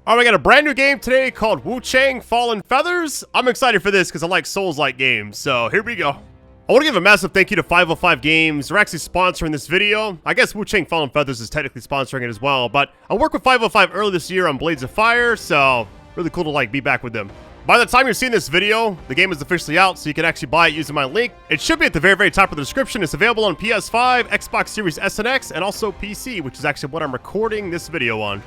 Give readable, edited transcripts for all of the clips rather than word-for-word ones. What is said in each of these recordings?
Alright, we got a brand new game today called Wuchang Fallen Feathers. I'm excited for this because I like Souls-like games, so here we go. I want to give a massive thank you to 505 Games. They're actually sponsoring this video. I guess Wuchang Fallen Feathers is technically sponsoring it as well, but I worked with 505 earlier this year on Blades of Fire, so really cool to be back with them. By the time you're seeing this video, the game is officially out, so you can actually buy it using my link. It should be at the very top of the description. It's available on PS5, Xbox Series S and X, and also PC, which is actually what I'm recording this video on.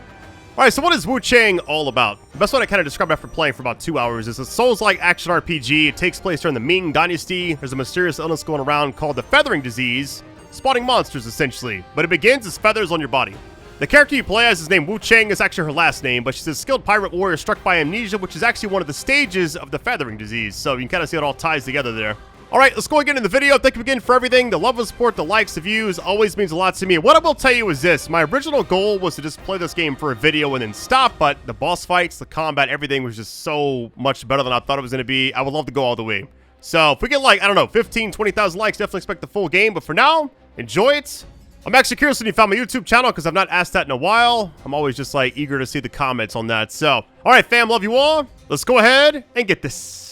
Alright, so what is Wuchang all about? The best way to kind of describe it after playing for about 2 hours is a Souls-like action RPG. It takes place during the Ming Dynasty. There's a mysterious illness going around called the Feathering Disease, spawning monsters essentially. But it begins as feathers on your body. The character you play as is named Wuchang. Is actually her last name, but she's a skilled pirate warrior struck by amnesia, which is actually one of the stages of the Feathering Disease. So you can kind of see how it all ties together there. Alright, let's go again in the video. Thank you again for everything. The love and support, the likes, the views, always means a lot to me. What I will tell you is this. My original goal was to just play this game for a video and then stop, but the boss fights, the combat, everything was just so much better than I thought it was going to be. I would love to go all the way. So if we get I don't know, 15, 20,000 likes, definitely expect the full game. But for now, enjoy it. I'm actually curious when you found my YouTube channel because I've not asked that in a while. I'm always just eager to see the comments on that. So, alright fam, love you all. Let's go ahead and get this.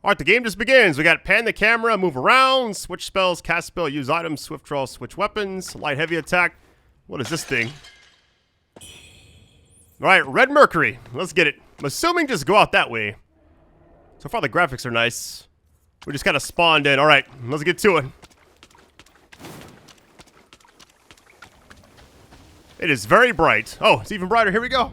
Alright, the game just begins. We got pan the camera, move around, switch spells, cast spell, use items, swift draw, switch weapons, light heavy attack. What is this thing? Alright, red mercury. Let's get it. I'm assuming just go out that way. So far the graphics are nice. We just kind of spawned in. Alright, let's get to it. It is very bright. Oh, it's even brighter. Here we go.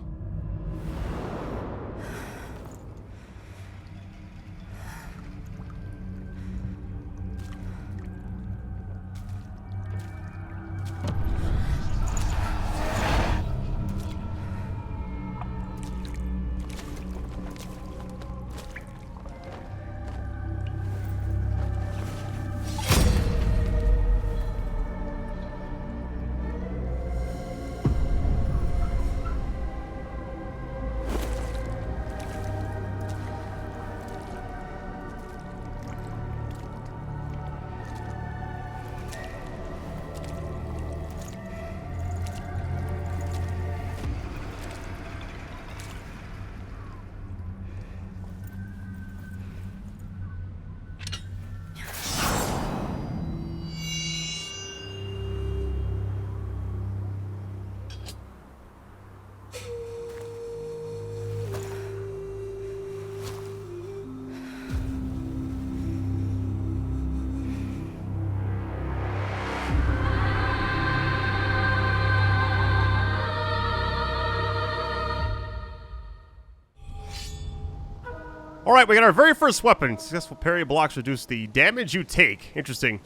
Alright, we got our very first weapon. Successful parry blocks reduce the damage you take. Interesting.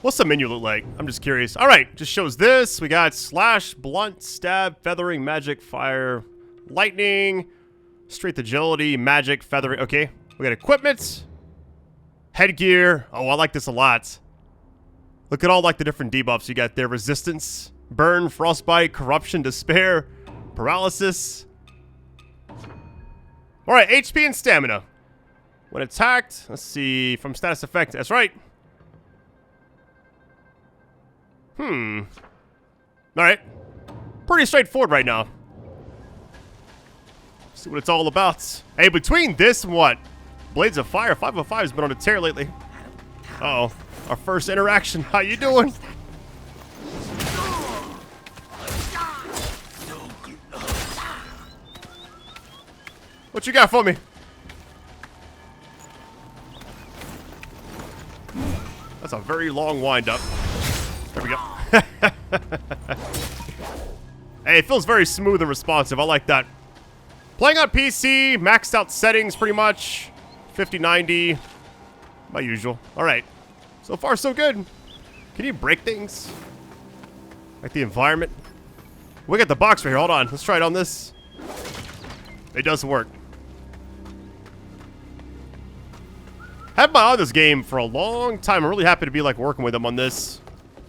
What's the menu look like? I'm just curious. Alright, just shows this. We got slash, blunt, stab, feathering, magic, fire, lightning, strength, agility, magic, feathering. Okay, we got equipment, headgear. Oh, I like this a lot. Look at all the different debuffs you got there. Resistance, burn, frostbite, corruption, despair, paralysis. Alright, HP and stamina. When attacked, let's see, from status effect, that's right. Alright. Pretty straightforward right now. See what it's all about. Hey, between this and what? Blades of Fire, 505 has been on a tear lately. Uh-oh. Our first interaction. How you doing? What you got for me? That's a very long wind-up. There we go. Hey, it feels very smooth and responsive. I like that. Playing on PC, maxed out settings pretty much. 5090. My usual. Alright. So far, so good. Can you break things? Like the environment? We got the box right here. Hold on. Let's try it on this. It does work. Had my eye on this game for a long time. I'm really happy to be like working with them on this.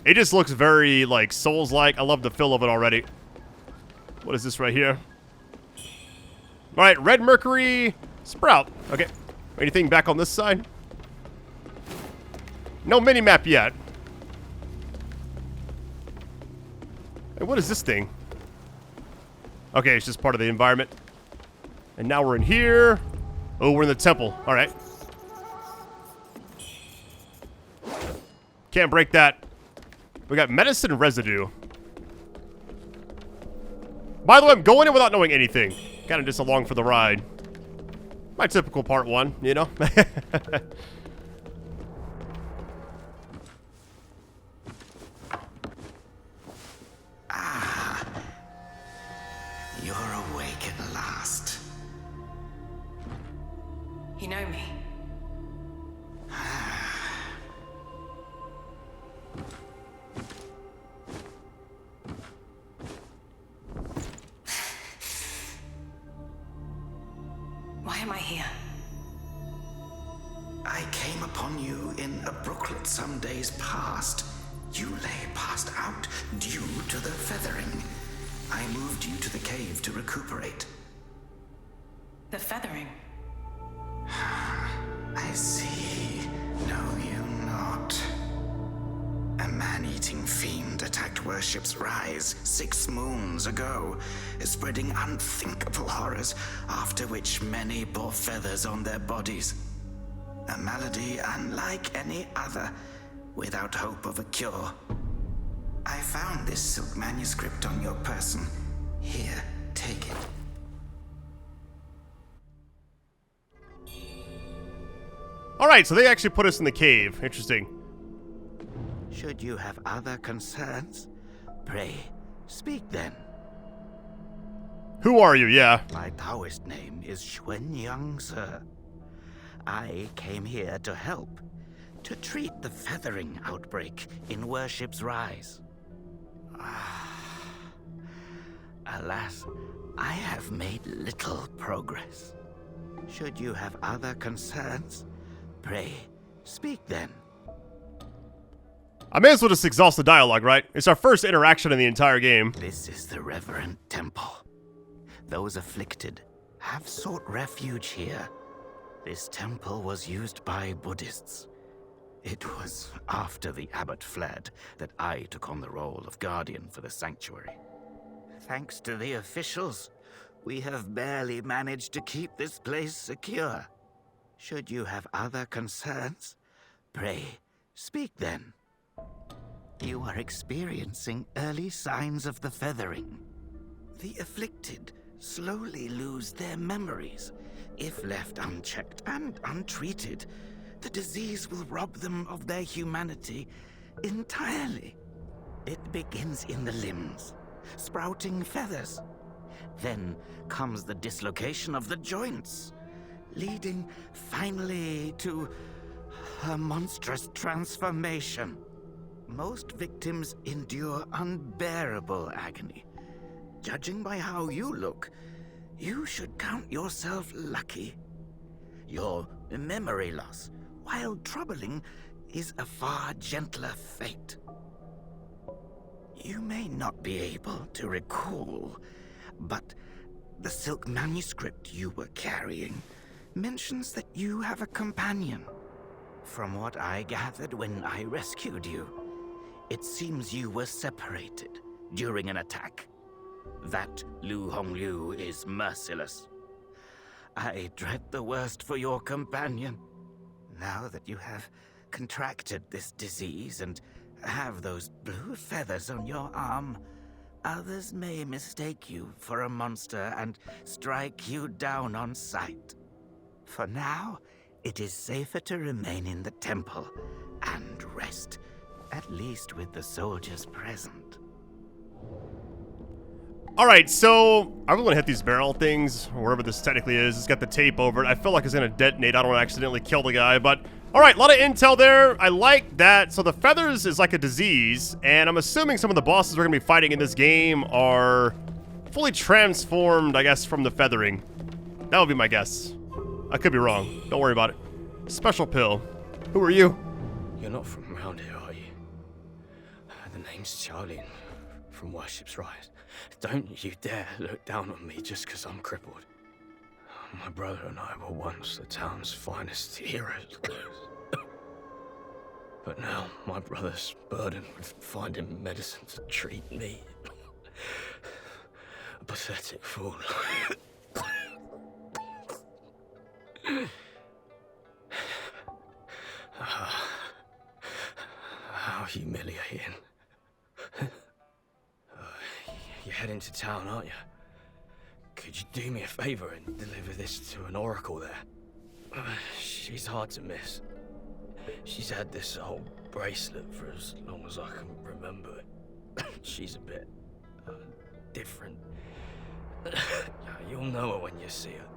It just looks very like Souls-like. I love the feel of it already. What is this right here? Alright, Red Mercury Sprout. Okay. Anything back on this side? No mini-map yet. Hey, what is this thing? Okay, it's just part of the environment. And now we're in here. Oh, we're in the temple. Alright. Can't break that. We got medicine residue. By the way, I'm going in without knowing anything. Kind of just along for the ride. My typical part 1, you know? You're awake at last. You know me. Why am I here? I came upon you in a brooklet some days past. You lay passed out due to the feathering. I moved you to the cave to recuperate. The feathering. I see. Know you not. A man-eating fiend attacked Worship's Rise 6 moons ago, spreading unthinkable horrors, after which many bore feathers on their bodies. A malady unlike any other, without hope of a cure. I found this silk manuscript on your person. Here, take it. Alright, so they actually put us in the cave. Interesting. Should you have other concerns, pray, speak then. Who are you? Yeah. My Taoist name is Xuanyang, sir. I came here to help, to treat the feathering outbreak in Worship's Rise. Alas, I have made little progress. Should you have other concerns, pray, speak then. I may as well just exhaust the dialogue, right? It's our first interaction in the entire game. This is the Reverend Temple. Those afflicted have sought refuge here. This temple was used by Buddhists. It was after the abbot fled that I took on the role of guardian for the sanctuary. Thanks to the officials, we have barely managed to keep this place secure. Should you have other concerns, pray, speak then. You are experiencing early signs of the feathering. The afflicted slowly lose their memories. If left unchecked and untreated, the disease will rob them of their humanity entirely. It begins in the limbs, sprouting feathers. Then comes the dislocation of the joints, leading finally to a monstrous transformation. Most victims endure unbearable agony. Judging by how you look, you should count yourself lucky. Your memory loss, while troubling, is a far gentler fate. You may not be able to recall, but the silk manuscript you were carrying mentions that you have a companion. From what I gathered when I rescued you, it seems you were separated during an attack. That Lu Honglu is merciless. I dread the worst for your companion. Now that you have contracted this disease and have those blue feathers on your arm, others may mistake you for a monster and strike you down on sight. For now, it is safer to remain in the temple and rest. At least with the soldiers present. Alright, so I'm going to hit these barrel things, or whatever this technically is. It's got the tape over it. I feel like it's going to detonate. I don't want to accidentally kill the guy, but... Alright, a lot of intel there. I like that. So the feathers is like a disease, and I'm assuming some of the bosses we're going to be fighting in this game are fully transformed, I guess, from the feathering. That would be my guess. I could be wrong. Don't worry about it. Special pill. Who are you? You're not from around here, are you? The name's Charlie, from Worship's Rise. Don't you dare look down on me just because I'm crippled. My brother and I were once the town's finest heroes. But now my brother's burdened with finding medicine to treat me. A pathetic fool. How humiliating. You're heading to town, aren't you? Could you do me a favor and deliver this to an oracle there? She's hard to miss. She's had this old bracelet for as long as I can remember. She's a bit different. You'll know her when you see her.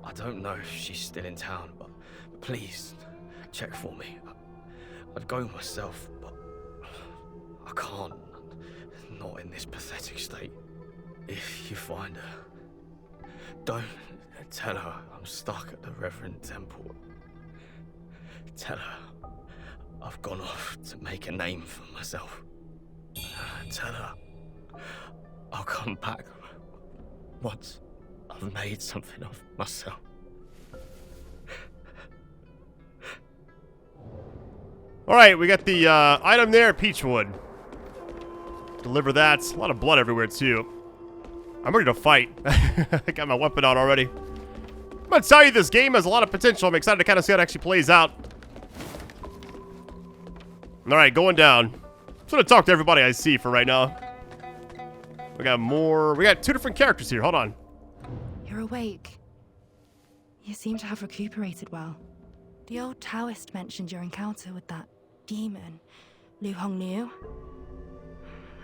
I don't know if she's still in town, but please check for me. I'd go myself, but I can't. Not in this pathetic state. If you find her, don't tell her I'm stuck at the Reverend Temple. Tell her I've gone off to make a name for myself. Tell her I'll come back once I've made something of myself. Alright, we got the item there, Peachwood. Deliver that. A lot of blood everywhere, too. I'm ready to fight. I got my weapon out already. I'm gonna tell you, this game has a lot of potential. I'm excited to kind of see how it actually plays out. Alright, going down. Just gonna talk to everybody I see for right now. We got more. We got two different characters here. Hold on. You're awake. You seem to have recuperated well. The old Taoist mentioned your encounter with that demon, Lu Hong Liu.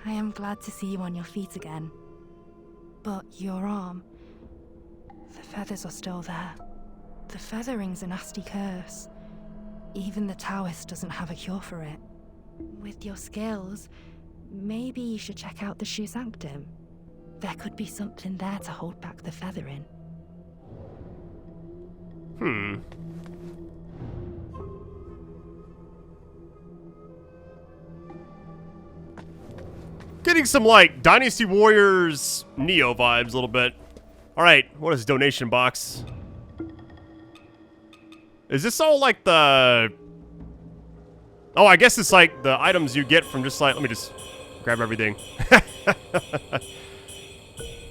I am glad to see you on your feet again. But your arm, the feathers are still there. The feathering's a nasty curse. Even the Taoist doesn't have a cure for it. With your skills, maybe you should check out the Shu Sanctum. There could be something there to hold back the feathering. Getting some, like, Dynasty Warriors Neo vibes a little bit. Alright, what is donation box? Is this all, like, the... Oh, I guess it's, like, the items you get from just, like... Let me just grab everything.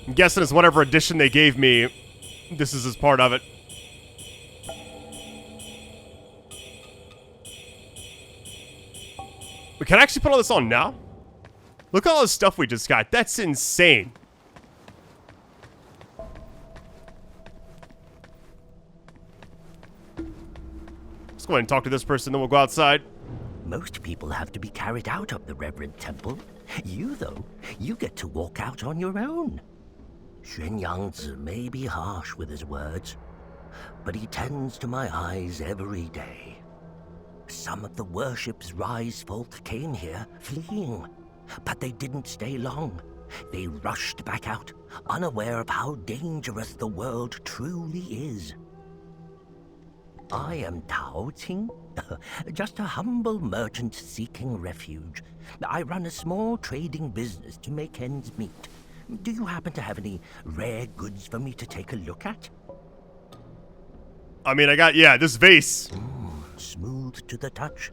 I'm guessing it's whatever edition they gave me. This is as part of it. We can actually put all this on now? Look at all the stuff we just got. That's insane. Let's go ahead and talk to this person, then we'll go outside. Most people have to be carried out of the Reverend Temple. You, though, you get to walk out on your own. Xuan Yangzi may be harsh with his words, but he tends to my eyes every day. Some of the Worship's Rise folk came here, fleeing. But they didn't stay long. They rushed back out, unaware of how dangerous the world truly is. I am Tao Ting, just a humble merchant seeking refuge. I run a small trading business to make ends meet. Do you happen to have any rare goods for me to take a look at? I mean, I got, yeah, this vase. Smooth to the touch.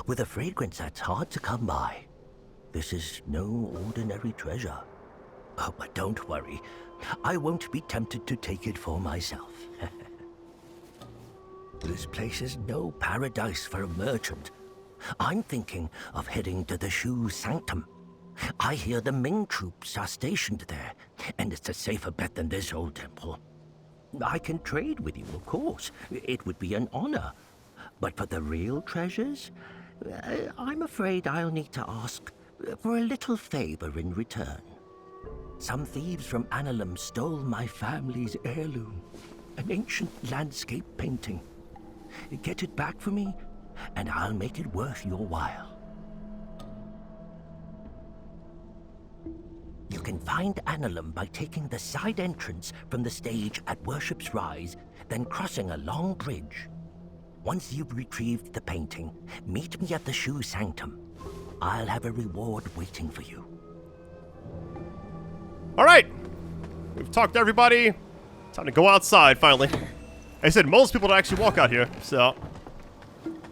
With a fragrance that's hard to come by. This is no ordinary treasure. Oh, but don't worry. I won't be tempted to take it for myself. This place is no paradise for a merchant. I'm thinking of heading to the Shu Sanctum. I hear the Ming troops are stationed there, and it's a safer bet than this old temple. I can trade with you, of course. It would be an honor. But for the real treasures, I'm afraid I'll need to ask for a little favor in return. Some thieves from Annalum stole my family's heirloom, an ancient landscape painting. Get it back for me, and I'll make it worth your while. You can find Annalum by taking the side entrance from the stage at Worship's Rise, then crossing a long bridge. Once you've retrieved the painting, meet me at the Shoe Sanctum. I'll have a reward waiting for you. All right. We've talked to everybody. Time to go outside, finally. I said most people don't actually walk out here, so...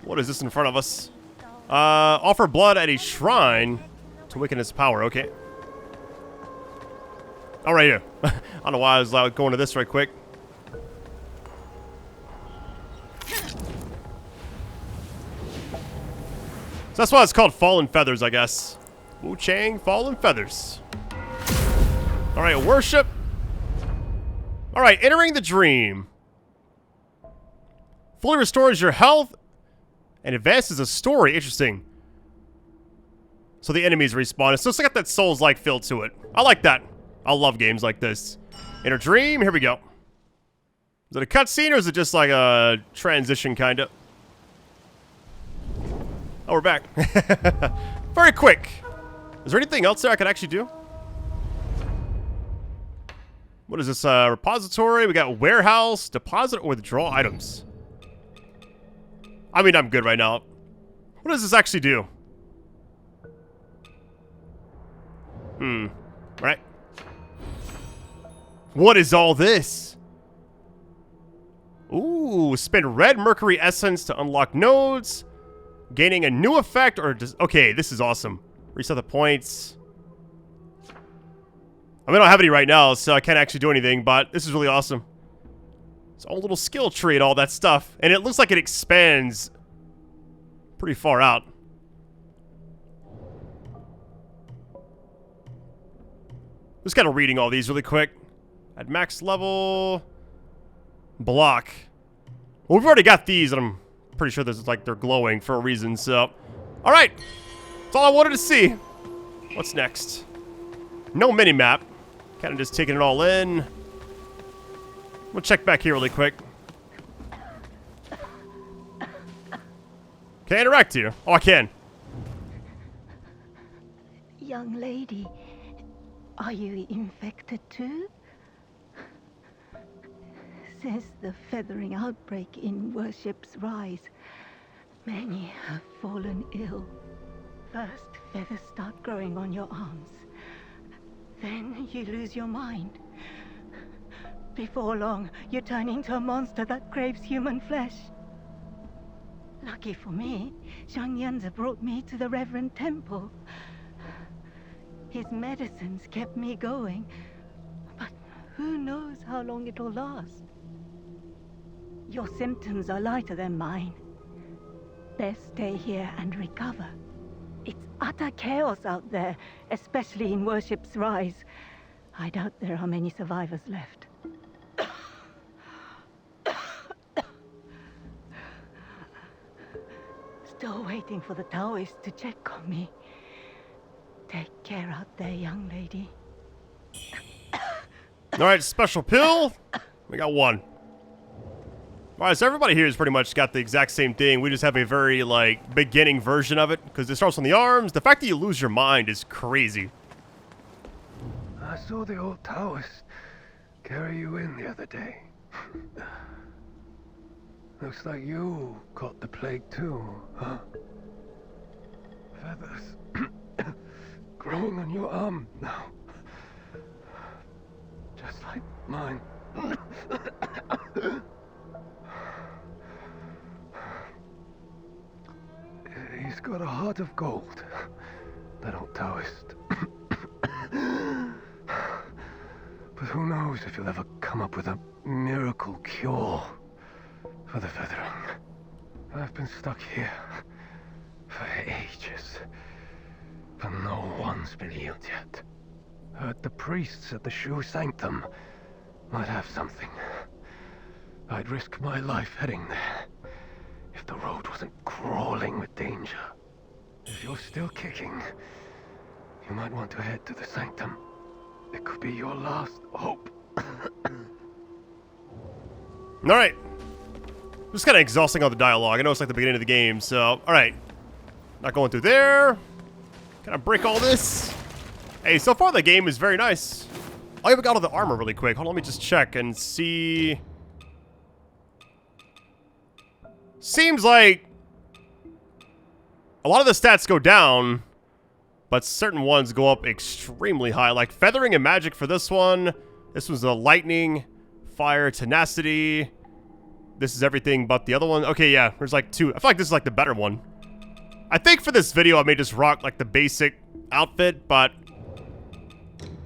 What is this in front of us? Offer blood at a shrine to weaken its power. Okay. Oh, right here. I don't know why I was going to this right quick. So that's why it's called Fallen Feathers, I guess. Wuchang Fallen Feathers. Alright, worship. Alright, entering the dream. Fully restores your health and advances the story. Interesting. So the enemies respawn. So it's got that Souls-like feel to it. I like that. I love games like this. Inner dream, here we go. Is it a cutscene or is it just like a transition kind of? Oh, we're back. Very quick. Is there anything else there I could actually do? What is this? Repository. We got warehouse, deposit, or withdraw items. I mean, I'm good right now. What does this actually do? Right. What is all this? Ooh, spend red mercury essence to unlock nodes. Gaining a new effect or just... Okay, this is awesome. Reset the points. I mean, I don't have any right now, so I can't actually do anything, but this is really awesome. It's a little skill tree and all that stuff. And it looks like it expands pretty far out. Just kind of reading all these really quick. At max level... Block. Well, we've already got these, and I'm pretty sure this is like they're glowing for a reason, so... Alright! That's all I wanted to see. What's next? No mini-map. Kind of just taking it all in. We'll check back here really quick. Can I interact here? Oh, I can. Young lady, are you infected too? Since the feathering outbreak in Worship's Rise, many have fallen ill. First, feathers start growing on your arms. Then you lose your mind. Before long, you turn into a monster that craves human flesh. Lucky for me, Xiangyanzi brought me to the Reverend Temple. His medicines kept me going, but who knows how long it'll last. Your symptoms are lighter than mine. Best stay here and recover. It's utter chaos out there, especially in Worship's Rise. I doubt there are many survivors left. Still waiting for the Taoists to check on me. Take care out there, young lady. Alright, special pill. We got one. Alright, so everybody here has pretty much got the exact same thing. We just have a very, like, beginning version of it. Because it starts on the arms. The fact that you lose your mind is crazy. I saw the old Taoist carry you in the other day. Looks like you caught the plague too, huh? Feathers growing on your arm now. Just like mine. He's got a heart of gold, that old Taoist. But who knows if he'll ever come up with a miracle cure for the feathering. I've been stuck here for ages, but no one's been healed yet. Heard the priests at the Shoe Sanctum might have something. I'd risk my life heading there if the road wasn't crawling with danger. If you're still kicking, you might want to head to the sanctum. It could be your last hope. Alright. Just kind of exhausting all the dialogue. I know it's like the beginning of the game, so... Alright. Not going through there. Can I break all this? Hey, so far the game is very nice. I even got all the armor really quick. Hold on, let me just check and see... Seems like... a lot of the stats go down, but certain ones go up extremely high. Like feathering and magic for this one. This was the lightning, fire, tenacity. This is everything but the other one. Okay, yeah, there's like two. I feel like this is like the better one. I think for this video I may just rock like the basic outfit, but...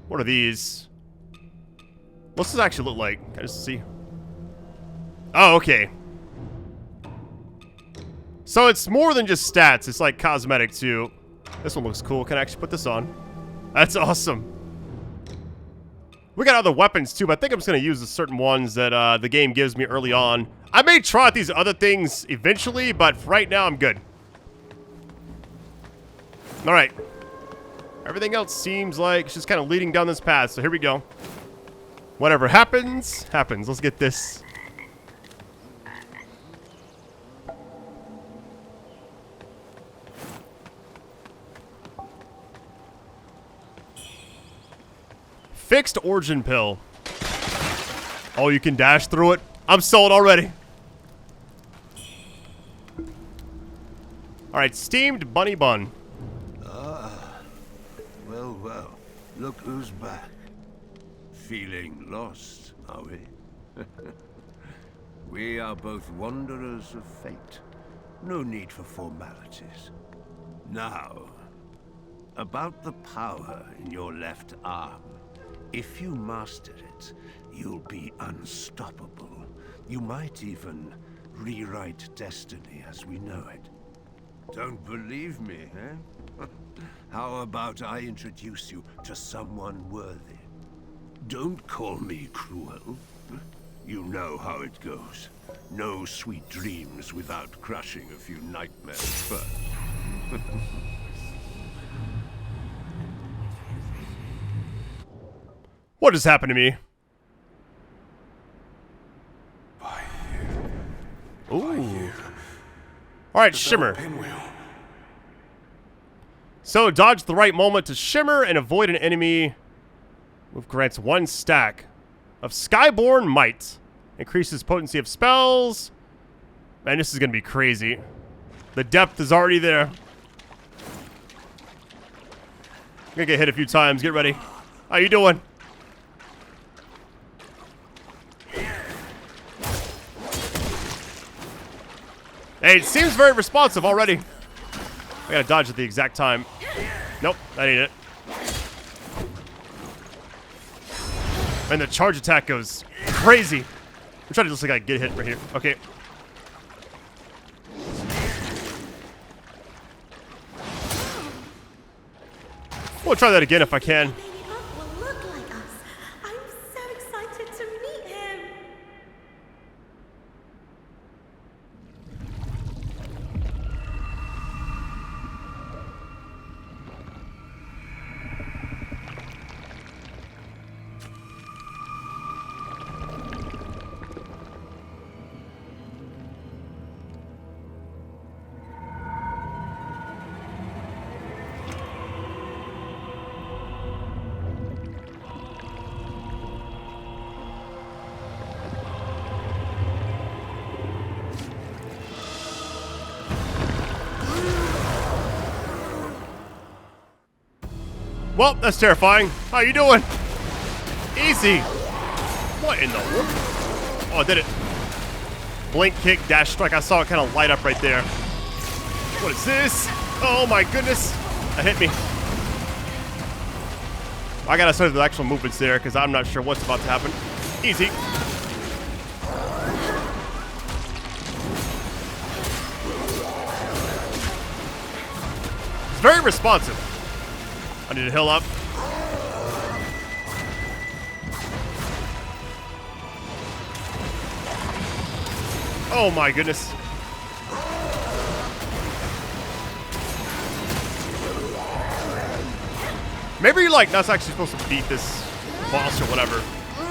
what are these? What's this actually look like? Can I just see? Oh, okay. So it's more than just stats. It's like cosmetic too. This one looks cool. Can I actually put this on? That's awesome. We got other weapons too, but I think I'm just going to use the certain ones that the game gives me early on. I may try out these other things eventually, but for right now I'm good. Alright. Everything else seems like it's just kind of leading down this path, so here we go. Whatever happens, happens. Let's get this. Fixed origin pill. Oh, you can dash through it? I'm sold already. Alright, steamed bunny bun. Well, well, look who's back. Feeling lost, are we? We are both wanderers of fate. No need for formalities. Now, about the power in your left arm. If you master it, you'll be unstoppable. You might even rewrite destiny as we know it. Don't believe me, eh? How about I introduce you to someone worthy? Don't call me cruel. You know how it goes. No sweet dreams without crushing a few nightmares first. What just happened to me? Ooh. Alright, Shimmer. So, dodge the right moment to shimmer and avoid an enemy. Move grants 1 stack of Skyborn Might. Increases potency of spells. Man, this is going to be crazy. The depth is already there. I'm going to get hit a few times. Get ready. How you doing? Hey, it seems very responsive already. I gotta dodge at the exact time. Nope, that ain't it. And the charge attack goes crazy. I'm trying to just like get hit right here. Okay. We'll try that again if I can. Will look like us. I'm so excited to meet him. Well, that's terrifying. How you doing? Easy. What in the world? Oh, I did it. Blink, kick, dash, strike. I saw it kind of light up right there. What is this? Oh my goodness. That hit me. I gotta study the actual movements there because I'm not sure what's about to happen. Easy. It's very responsive. I need to heal up. Oh my goodness. Maybe you're like not actually supposed to beat this boss or whatever.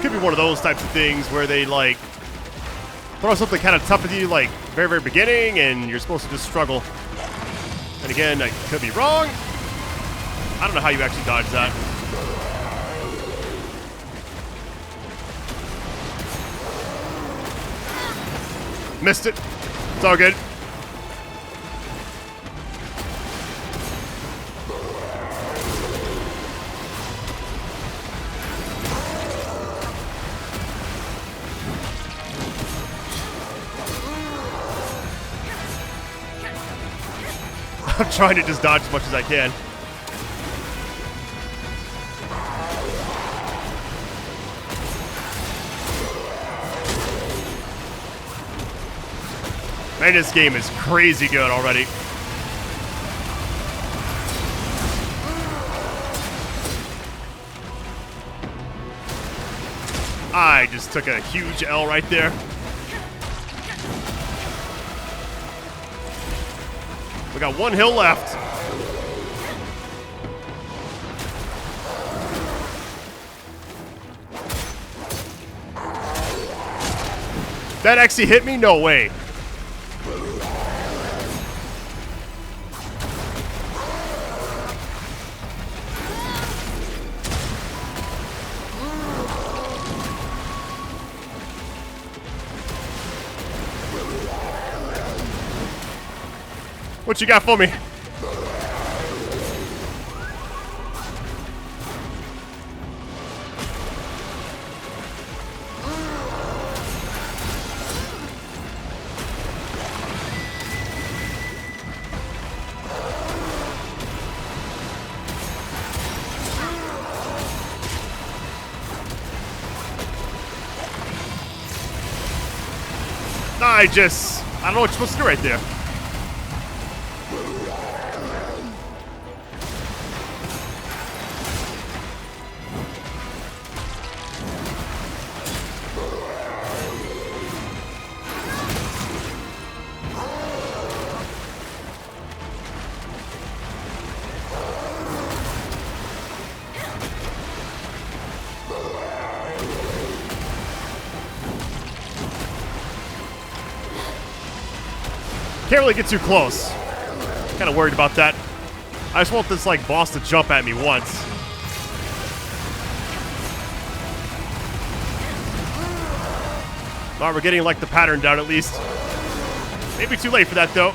Could be one of those types of things where they like throw something kind of tough at you like very beginning and you're supposed to just struggle. And again, I could be wrong. I don't know how you actually dodge that. Missed it. It's all good. I'm trying to just dodge as much as I can. Man, this game is crazy good already. I just took a huge L right there. We got one hill left. That actually hit me? No way. What you got for me? I don't know what you're supposed to do right there. Can't really get too close. Kind of worried about that. I just want this like boss to jump at me once. Alright, we're getting like the pattern down at least. Maybe too late for that though.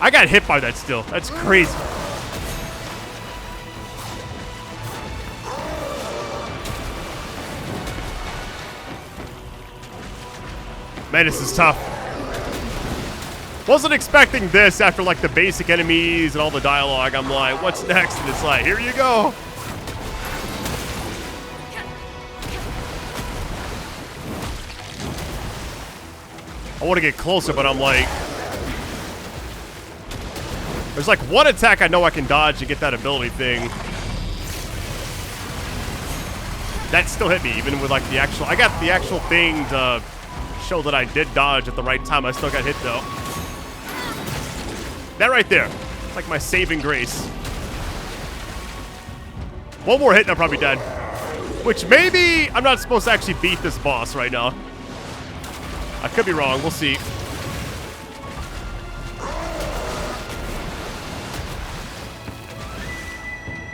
I got hit by that still. That's crazy. Man, this is tough. Wasn't expecting this after like the basic enemies and all the dialogue. I'm like, what's next? And it's like, here you go. I want to get closer, but I'm like, there's like one attack I know I can dodge and get that ability thing. That still hit me, even with like the actual, I got the actual thing to show that I did dodge at the right time. I still got hit though. That right there. It's like my saving grace. One more hit and I'm probably dead. Which maybe I'm not supposed to actually beat this boss right now. I could be wrong. We'll see.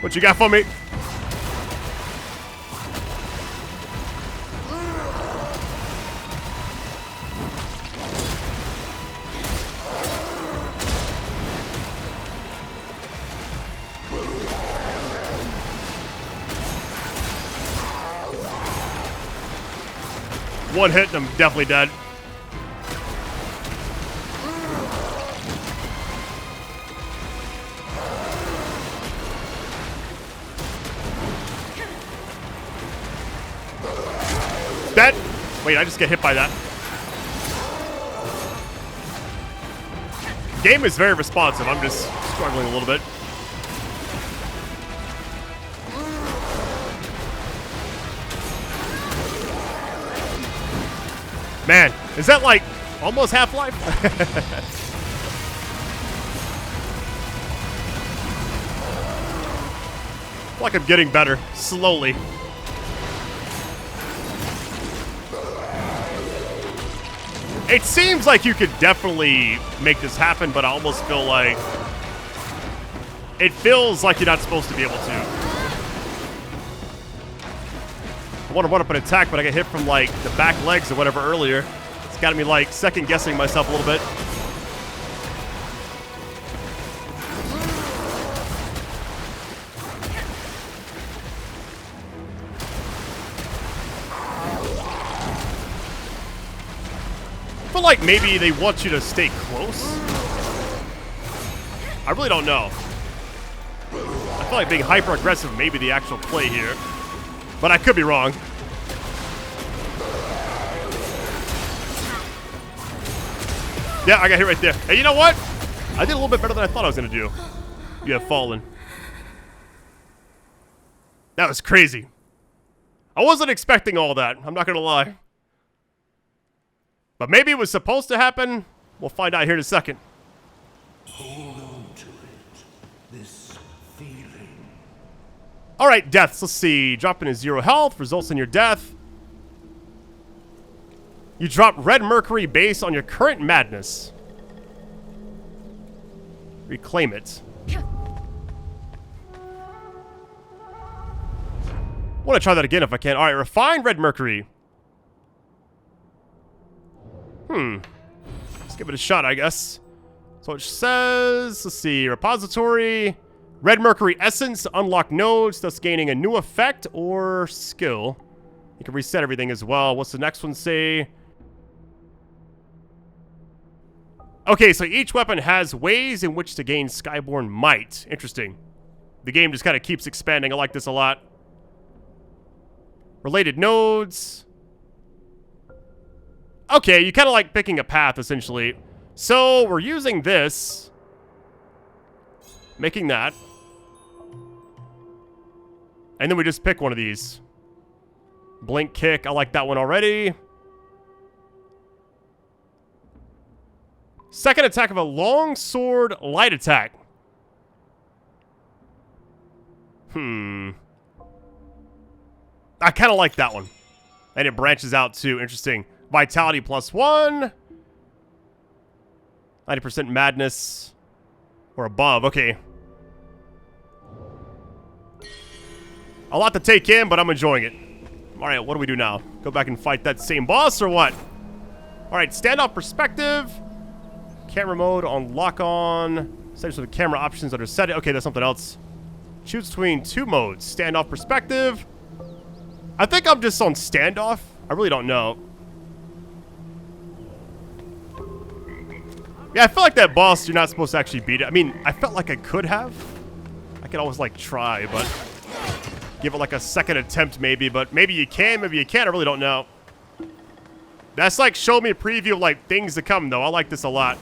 What you got for me? One hit and I'm definitely dead. That? Wait, I just get hit by that. Game is very responsive. I'm just struggling a little bit. Man, is that like almost Half-Life? feel like I'm getting better, slowly. It seems like you could definitely make this happen, but I almost feel like it feels like you're not supposed to be able to. I want to run up and attack, but I get hit from like the back legs or whatever earlier. It's got me like second guessing myself a little bit. I feel like maybe they want you to stay close. I really don't know. I feel like being hyper aggressive may be the actual play here, but I could be wrong. Yeah, I got hit right there. Hey, you know what? I did a little bit better than I thought I was gonna do. You have fallen. That was crazy. I wasn't expecting all that. I'm not gonna lie. But maybe it was supposed to happen. We'll find out here in a second. Hold on to it. This feeling. Alright, deaths. Let's see. Dropping to 0 health results in your death. You drop red mercury based on your current madness. Reclaim it. I want to try that again if I can. Alright, refined red mercury. Let's give it a shot, I guess. So it says, let's see, repository, red mercury essence, unlock nodes, thus gaining a new effect or skill. You can reset everything as well. What's the next one say? Okay, so each weapon has ways in which to gain Skyborn might. Interesting. The game just kind of keeps expanding. I like this a lot. Related nodes. Okay, you kind of like picking a path, essentially. So, we're using this. Making that. And then we just pick one of these. Blink kick, I like that one already. Second attack of a long sword light attack. I kind of like that one. And it branches out too. Interesting. Vitality +1. 90% madness. Or above. Okay. A lot to take in, but I'm enjoying it. Alright, what do we do now? Go back and fight that same boss or what? Alright, standoff perspective. Camera mode on lock on. Essentially the camera options that are set. Okay, that's something else. Choose between two modes. Standoff perspective. I think I'm just on standoff. I really don't know. Yeah, I feel like that boss, you're not supposed to actually beat it. I mean, I felt like I could have. I could always, like, try, but give it, like, a second attempt, maybe. But maybe you can, maybe you can't. I really don't know. That's, like, showing me a preview of, like, things to come, though. I like this a lot.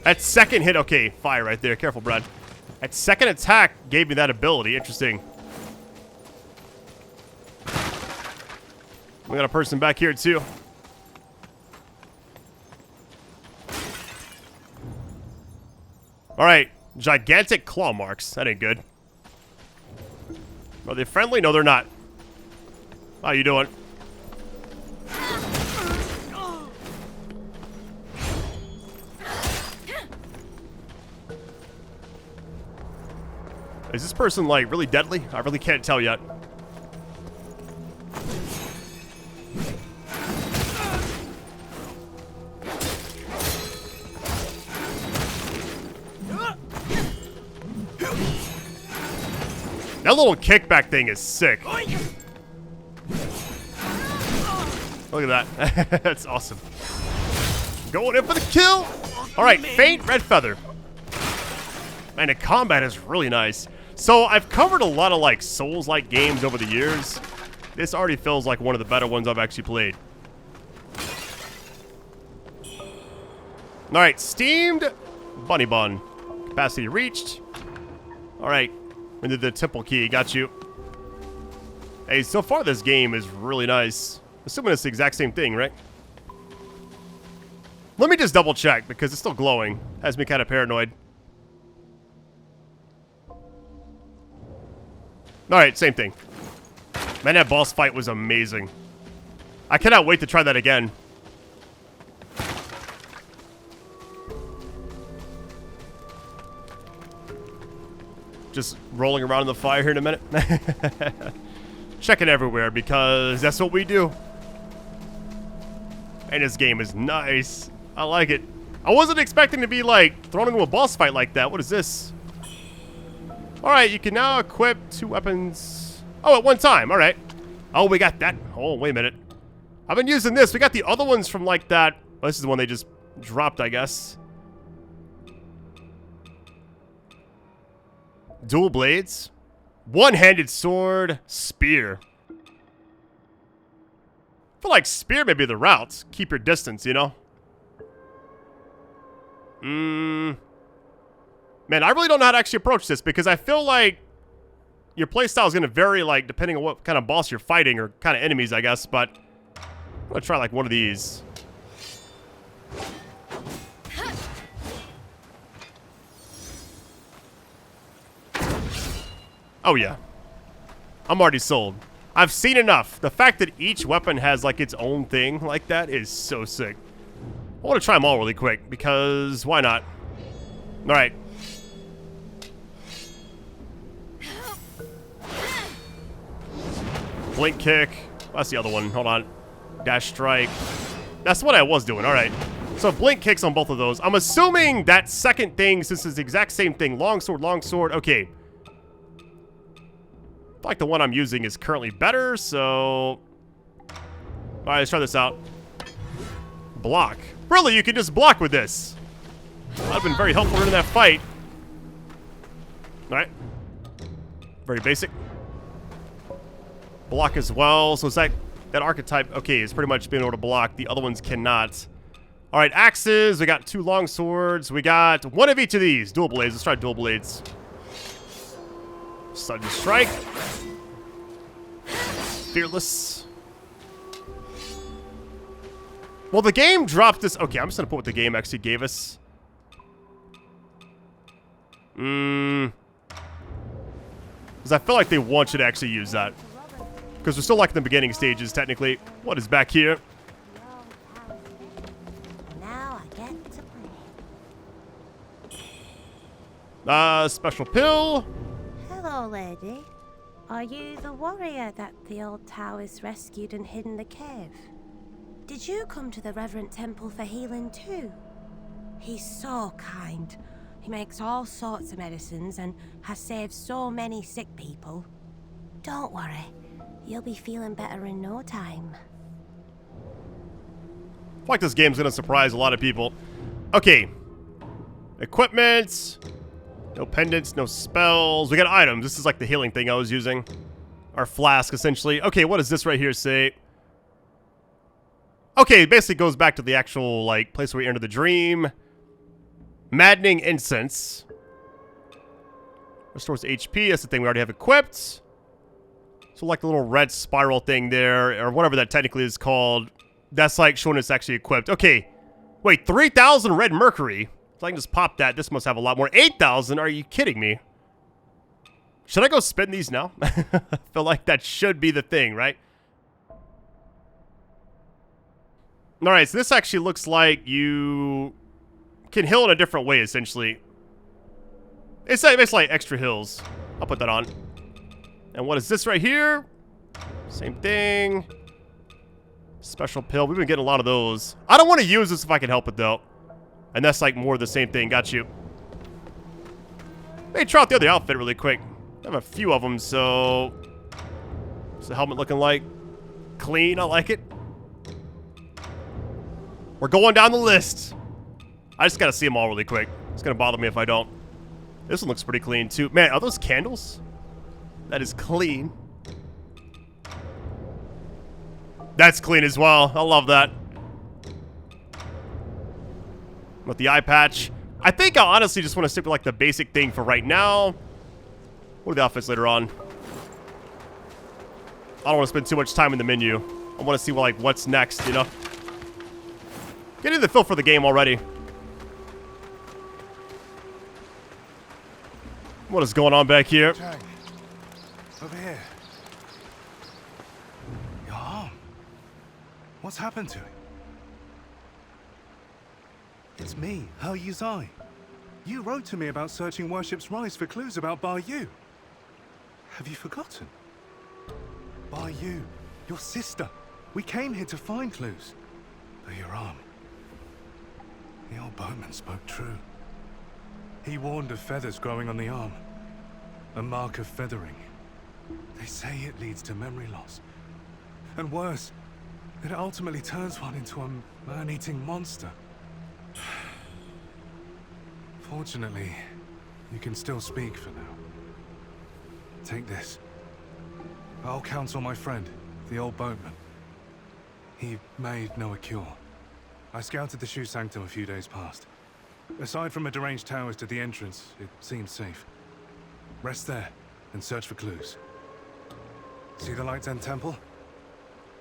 That second hit, okay, fire right there. Careful, Brad. That second attack gave me that ability. Interesting. We got a person back here, too. Alright. Gigantic claw marks. That ain't good. Are they friendly? No, they're not. How you doing? Is this person, like, really deadly? I really can't tell yet. That little kickback thing is sick. Look at that. That's awesome. Going in for the kill. All right, faint red feather. Man, the combat is really nice. So I've covered a lot of like Souls-like games over the years. This already feels like one of the better ones I've actually played. All right, steamed bunny bun. Capacity reached. All right. Into the temple key, got you. Hey, so far this game is really nice. Assuming it's the exact same thing, right? Let me just double check because it's still glowing. Has me kind of paranoid. Alright, same thing. Man, that boss fight was amazing. I cannot wait to try that again. Just rolling around in the fire here in a minute. Checking everywhere because that's what we do. And this game is nice. I like it. I wasn't expecting to be like thrown into a boss fight like that. What is this? Alright, you can now equip 2 weapons. Oh, at one time. Alright. Oh, we got that. Oh, wait a minute. I've been using this. We got the other ones from like that. Oh, this is the one they just dropped, I guess. Dual blades. One-handed sword. Spear. I feel like spear may be the route. Keep your distance, you know? Man, I really don't know how to actually approach this because I feel like your playstyle is going to vary, like, depending on what kind of boss you're fighting or kind of enemies, I guess, but I'm going to try, like, one of these. Oh, yeah. I'm already sold. I've seen enough. The fact that each weapon has, like, its own thing like that is so sick. I want to try them all really quick because why not? All right. Blink kick. That's the other one. Hold on. Dash strike. That's what I was doing. All right. So blink kicks on both of those. I'm assuming that second thing, since it's the exact same thing. Longsword, longsword. Okay. I feel like the one I'm using is currently better, so... All right, let's try this out. Block. Really, you can just block with this. That would have been very helpful in that fight. All right. Very basic. Block as well. So it's like that archetype, okay, is pretty much being able to block. The other ones cannot. All right, axes. We got 2 long swords. We got 1 of each of these. Dual blades. Let's try dual blades. Sudden strike. Fearless. Well, the game dropped this. Okay, I'm just going to put what the game actually gave us. Because I feel like they want you to actually use that. Because we're still like in the beginning stages, technically. What is back here? Now I get to play. Special pill. Hello, lady. Are you the warrior that the old Taoist rescued and hid in the cave? Did you come to the Reverend Temple for healing too? He's so kind. He makes all sorts of medicines and has saved so many sick people. Don't worry. You'll be feeling better in no time. I feel like this game's gonna surprise a lot of people. Okay. Equipment. No pendants, no spells. We got items. This is like the healing thing I was using. Our flask, essentially. Okay, what does this right here say? Okay, it basically goes back to the actual, like, place where we enter the dream. Maddening incense. Restores HP. That's the thing we already have equipped. So, like, the little red spiral thing there, or whatever that technically is called. That's, like, showing it's actually equipped. Okay. Wait, 3,000 red mercury. So I can just pop that. This must have a lot more. 8,000? Are you kidding me? Should I go spin these now? I feel like that should be the thing, right? Alright, so this actually looks like you can heal in a different way, essentially. It's basically like extra heals. I'll put that on. And what is this right here? Same thing. Special pill. We've been getting a lot of those. I don't want to use this if I can help it, though. And that's like more of the same thing. Got you. Let me try out the other outfit really quick. I have a few of them, so... What's the helmet looking like? Clean, I like it. We're going down the list. I just gotta see them all really quick. It's gonna bother me if I don't. This one looks pretty clean, too. Man, are those candles? That is clean. That's clean as well. I love that. With the eye patch. I think I honestly just want to stick with like the basic thing for right now. What are the outfits later on? I don't want to spend too much time in the menu. I want to see like what's next, you know? Getting the feel for the game already. What is going on back here? Chang, over here. Your arm. What's happened to it? It's me, He Yuzai. You wrote to me about searching Worship's Rise for clues about Bar Yu. Have you forgotten? Bar Yu, your sister. We came here to find clues. But your arm. The old boatman spoke true. He warned of feathers growing on the arm. A mark of feathering. They say it leads to memory loss. And worse, that it ultimately turns one into a man-eating monster. Fortunately, you can still speak for now. Take this. I'll counsel my friend, the old boatman. He made no cure. I scouted the Shoe Sanctum a few days past. Aside from a deranged towers to the entrance, it seemed safe. Rest there and search for clues. See the Light's End Temple?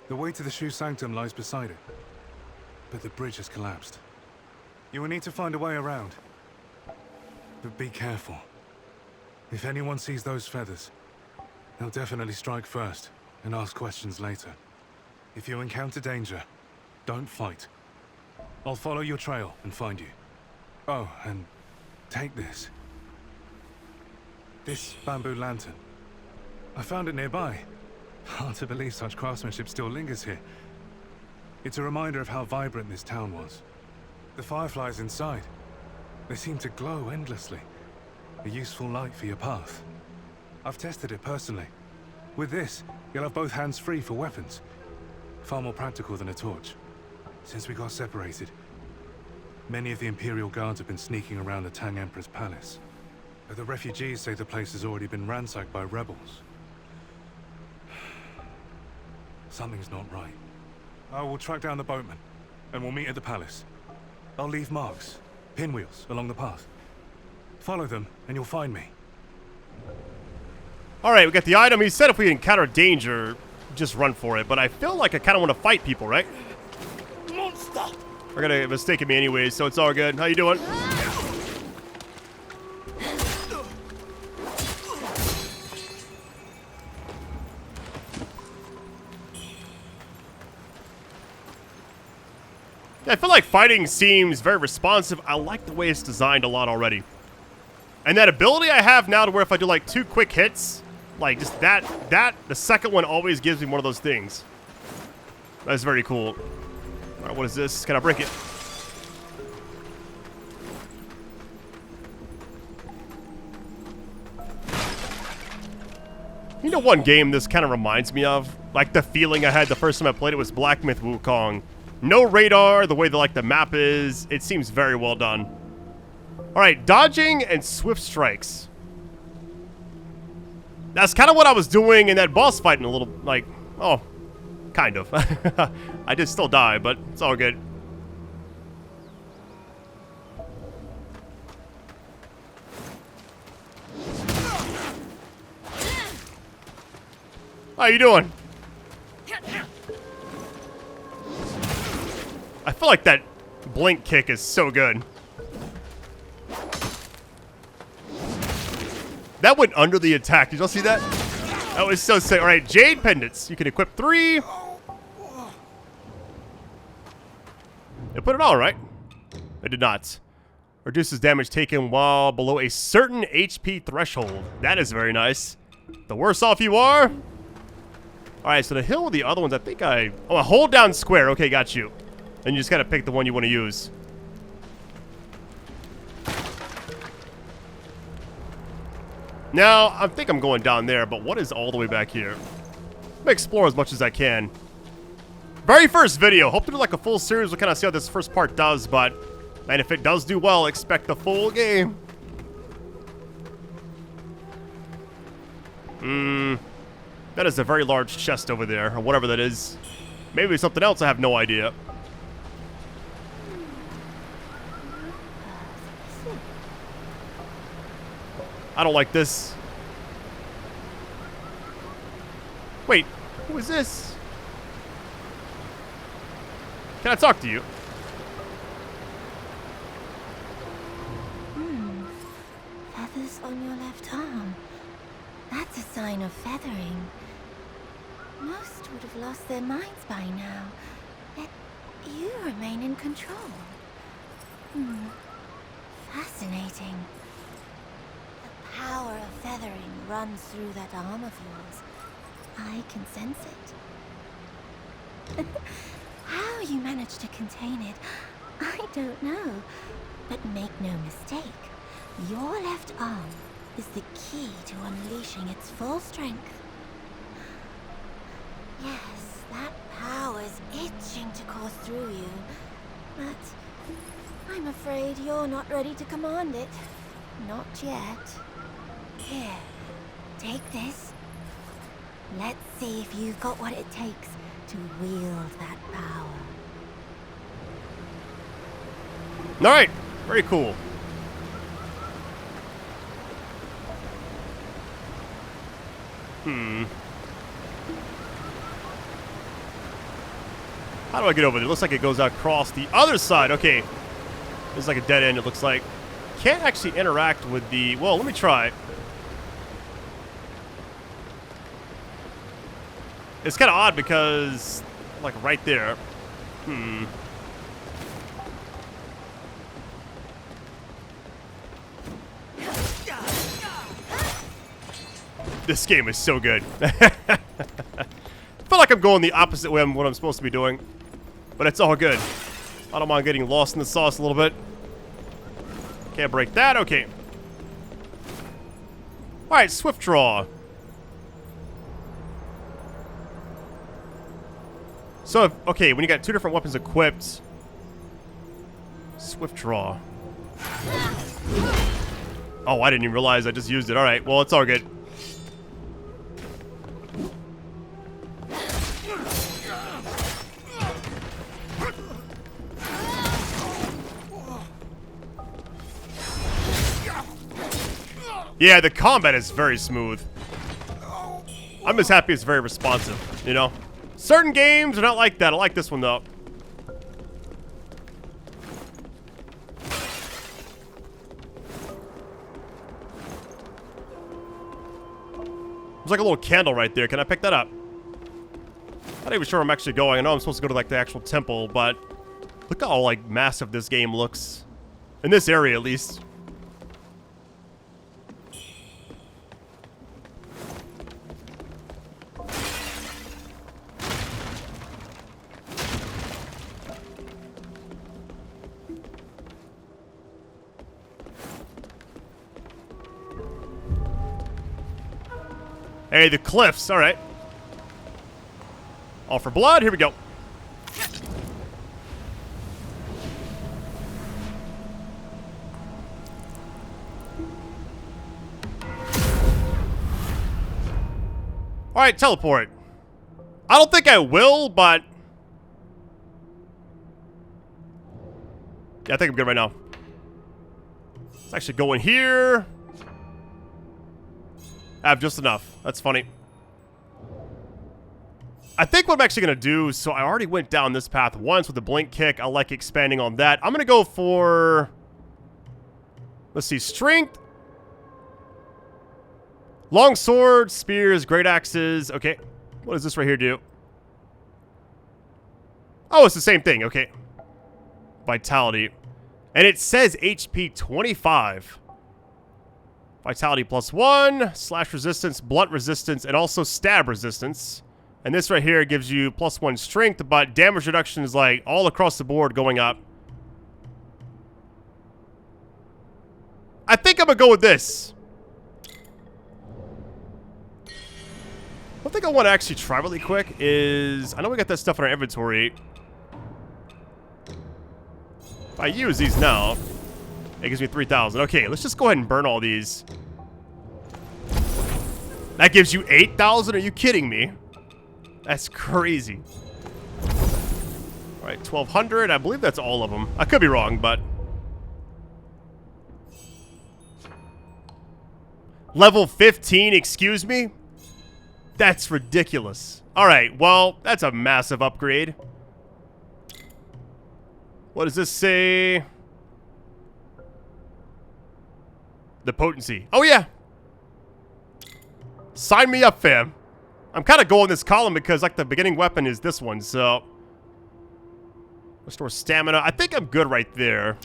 The way to the Shoe Sanctum lies beside it. But the bridge has collapsed. You will need to find a way around. But be careful. If anyone sees those feathers, they'll definitely strike first and ask questions later. If you encounter danger, don't fight. I'll follow your trail and find you. Oh, and take this. This bamboo lantern. I found it nearby. Hard to believe such craftsmanship still lingers here. It's a reminder of how vibrant this town was. The fireflies inside. They seem to glow endlessly. A useful light for your path. I've tested it personally. With this, you'll have both hands free for weapons. Far more practical than a torch. Since we got separated, many of the Imperial Guards have been sneaking around the Tang Emperor's palace. But the refugees say the place has already been ransacked by rebels. Something's not right. I will track down the boatman, and we'll meet at the palace. I'll leave marks, pinwheels, along the path. Follow them, and you'll find me. Alright, we got the item. He said if we encounter danger, just run for it. But I feel like I kind of want to fight people, right? Monster! They're gonna mistake me anyways, so it's all good. How you doing? I feel like fighting seems very responsive. I like the way it's designed a lot already. And that ability I have now to where if I do like 2 quick hits, like just that, the second one always gives me one of those things. That's very cool. All right, what is this? Can I break it? You know one game this kind of reminds me of? Like the feeling I had the first time I played it was Black Myth Wukong. No radar, the way the map is, it seems very well done. Alright, dodging and swift strikes. That's kind of what I was doing in that boss fight in a little, like, oh, kind of. I did still die, but it's all good. How you doing? I feel like that blink kick is so good. That went under the attack. Did y'all see that? That was so sick. All right, Jade Pendants. You can equip 3. It put it on, right? It did not. Reduces damage taken while below a certain HP threshold. That is very nice. The worse off you are. All right, so to heal the other ones, I think oh, hold down square. Okay, got you. And you just gotta pick the one you want to use. Now, I think I'm going down there, but what is all the way back here? I'm gonna explore as much as I can. Very first video. Hope to do like a full series. We'll kind of see how this first part does, but man, if it does do well, expect the full game. That is a very large chest over there, or whatever that is. Maybe it's something else, I have no idea. I don't like this. Wait, who is this? Can I talk to you? on your left arm. That's a sign of feathering. Most would have lost their minds by now. Yet you remain in control. Fascinating. The power of feathering runs through that arm of yours. I can sense it. How you managed to contain it, I don't know. But make no mistake, your left arm is the key to unleashing its full strength. Yes, that power's itching to course through you, but I'm afraid you're not ready to command it. Not yet. Here, take this. Let's see if you've got what it takes to wield that power. Alright, very cool. How do I get over there? It looks like it goes across the other side. Okay. It's like a dead end, it looks like. Can't actually interact with the... Well, let me try. It's kind of odd because... Like, right there. This game is so good. I feel like I'm going the opposite way of what I'm supposed to be doing. But it's all good. I don't mind getting lost in the sauce a little bit. Can't break that. Okay. Alright, swift draw. So, okay, when you got two different weapons equipped. Swift draw. Oh, I didn't even realize I just used it. Alright, well, it's all good. Yeah, the combat is very smooth. I'm just happy it's very responsive, you know? Certain games are not like that. I like this one, though. There's like a little candle right there. Can I pick that up? I'm not even sure where I'm actually going. I know I'm supposed to go to, like, the actual temple, but... Look how, like, massive this game looks. In this area, at least. Hey, the cliffs. All right. All for blood. Here we go. All right, teleport. I don't think I will, but... Yeah, I think I'm good right now. Let's actually go in here. I have just enough. That's funny. I think what I'm actually going to do, so I already went down this path once with the blink kick. I like expanding on that. I'm going to go for... Let's see, strength. Long swords, spears, great axes. Okay. What does this right here do? Oh, it's the same thing. Okay. Vitality. And it says HP 25. Vitality +1, slash resistance, blunt resistance, and also stab resistance. And this right here gives you +1 strength, but damage reduction is like all across the board going up. I think I'm gonna go with this. One thing I want to actually try really quick is... I know we got that stuff in our inventory. If I use these now... It gives me 3,000. Okay, let's just go ahead and burn all these. That gives you 8,000? Are you kidding me? That's crazy. Alright, 1,200. I believe that's all of them. I could be wrong, but... Level 15, excuse me? That's ridiculous. Alright, well, that's a massive upgrade. What does this say? The potency. Oh, yeah. Sign me up, fam. I'm kind of going this column because, like, the beginning weapon is this one, so... Restore stamina. I think I'm good right there.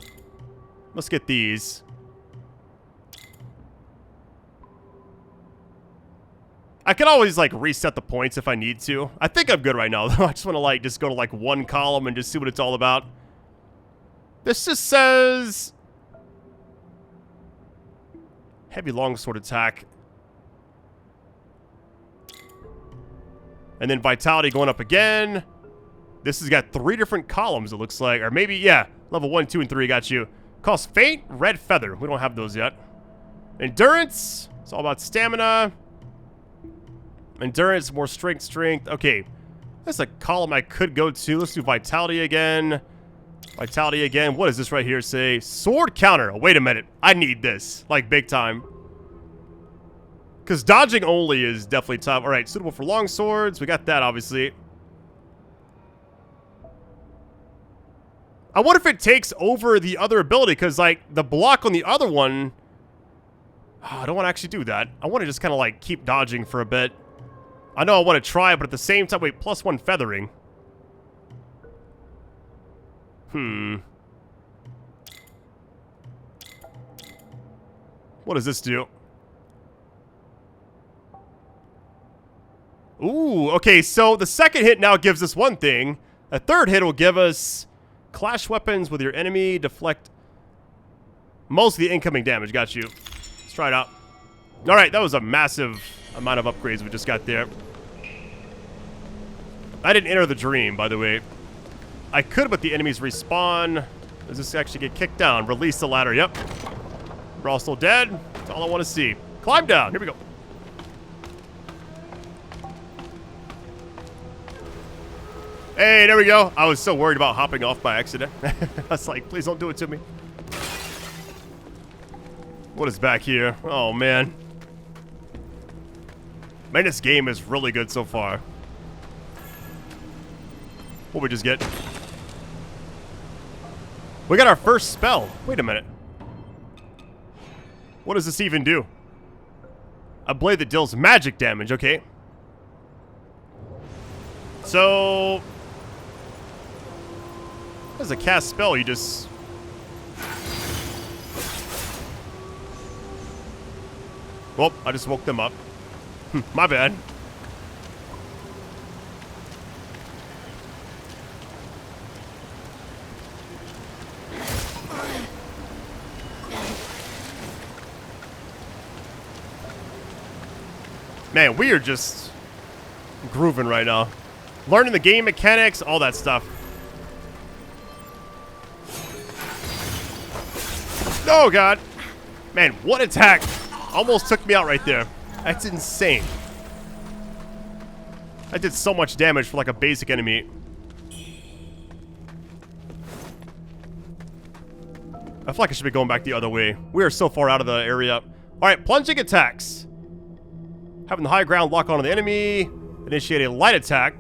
Let's get these. I can always, like, reset the points if I need to. I think I'm good right now, though. I just want to, like, just go to, like, one column and just see what it's all about. This just says... Heavy longsword attack. And then vitality going up again. This has got 3 different columns, it looks like. Or maybe, yeah. Level 1, 2, and 3 got you. Cost faint, red feather. We don't have those yet. Endurance. It's all about stamina. Endurance, more strength. Okay. That's a column I could go to. Let's do vitality again. Vitality again. What does this right here say? Sword counter. Oh, wait a minute. I need this. Like, big time. Because dodging only is definitely tough. Alright, suitable for long swords. We got that, obviously. I wonder if it takes over the other ability. Because, like, the block on the other one... Oh, I don't want to actually do that. I want to just kind of, like, keep dodging for a bit. I know I want to try, but at the same time... Wait, +1 feathering. What does this do? Ooh, okay, so the second hit now gives us one thing. A third hit will give us clash weapons with your enemy, deflect most of the incoming damage. Got you. Let's try it out. Alright, that was a massive amount of upgrades we just got there. I didn't enter the dream, by the way. I could, but the enemies respawn. Does this actually get kicked down? Release the ladder. Yep. We're all still dead. That's all I want to see. Climb down. Here we go. Hey, there we go. I was so worried about hopping off by accident. I was like, please don't do it to me. What is back here? Oh, man. Man, this game is really good so far. What we just get? We got our first spell. Wait a minute. What does this even do? A blade that deals magic damage. Okay. So... as a cast spell, you just... Well, I just woke them up. My bad. Man, we are just grooving right now. Learning the game mechanics, all that stuff. Oh, God. Man, what attack. Almost took me out right there. That's insane. I did so much damage for like a basic enemy. I feel like I should be going back the other way. We are so far out of the area. Alright, plunging attacks. Having the high ground lock onto the enemy. Initiate a light attack.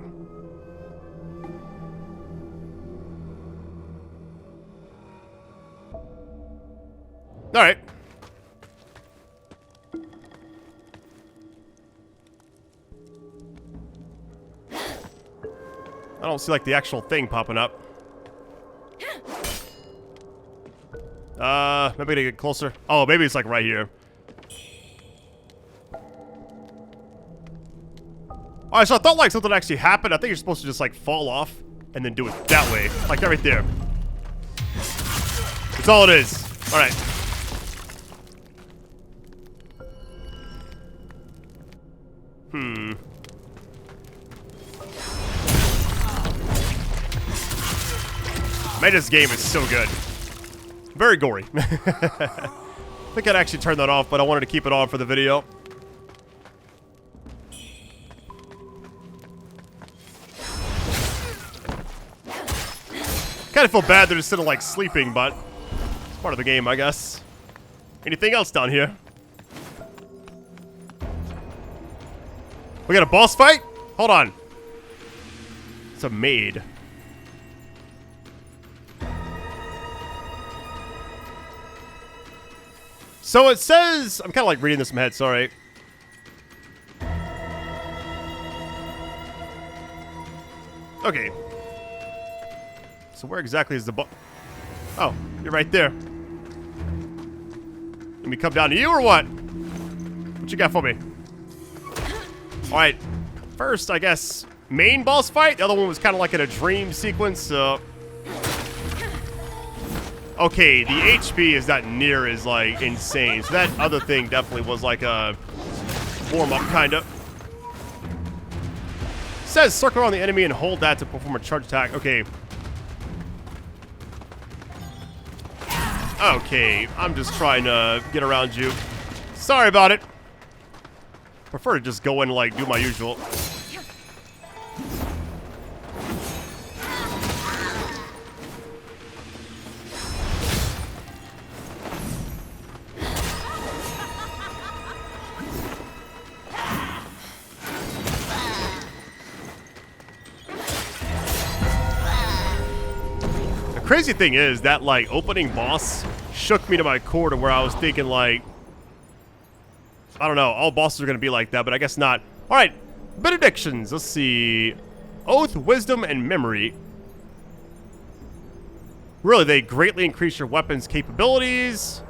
Alright. I don't see like the actual thing popping up. Maybe I gotta get closer. Oh, maybe it's like right here. Alright, so I thought like something actually happened. I think you're supposed to just like fall off and then do it that way. Like that right there. That's all it is. Alright. Man, this game is so good. Very gory. I think I'd actually turn that off, but I wanted to keep it on for the video. Kind of feel bad they're just sitting like sleeping, but it's part of the game, I guess. Anything else down here? We got a boss fight? Hold on. It's a maid. So it says, I'm kind of like reading this in my head, sorry. Okay. So where exactly is the boss? Oh, you're right there. Let me come down to you or what? What you got for me? Alright. First, I guess, main boss fight. The other one was kind of like in a dream sequence, so... Okay, the HP is not near as, like, insane. So that other thing definitely was like a warm-up, kind of. Says circle around the enemy and hold that to perform a charge attack. Okay. Okay, I'm just trying to get around you. Sorry about it. Prefer to just go in and, like, do my usual. Crazy thing is that, like, opening boss shook me to my core to where I was thinking, like, I don't know, all bosses are gonna be like that, but I guess not. All right, benedictions. Let's see, oath, wisdom, and memory. Really, they greatly increase your weapons capabilities.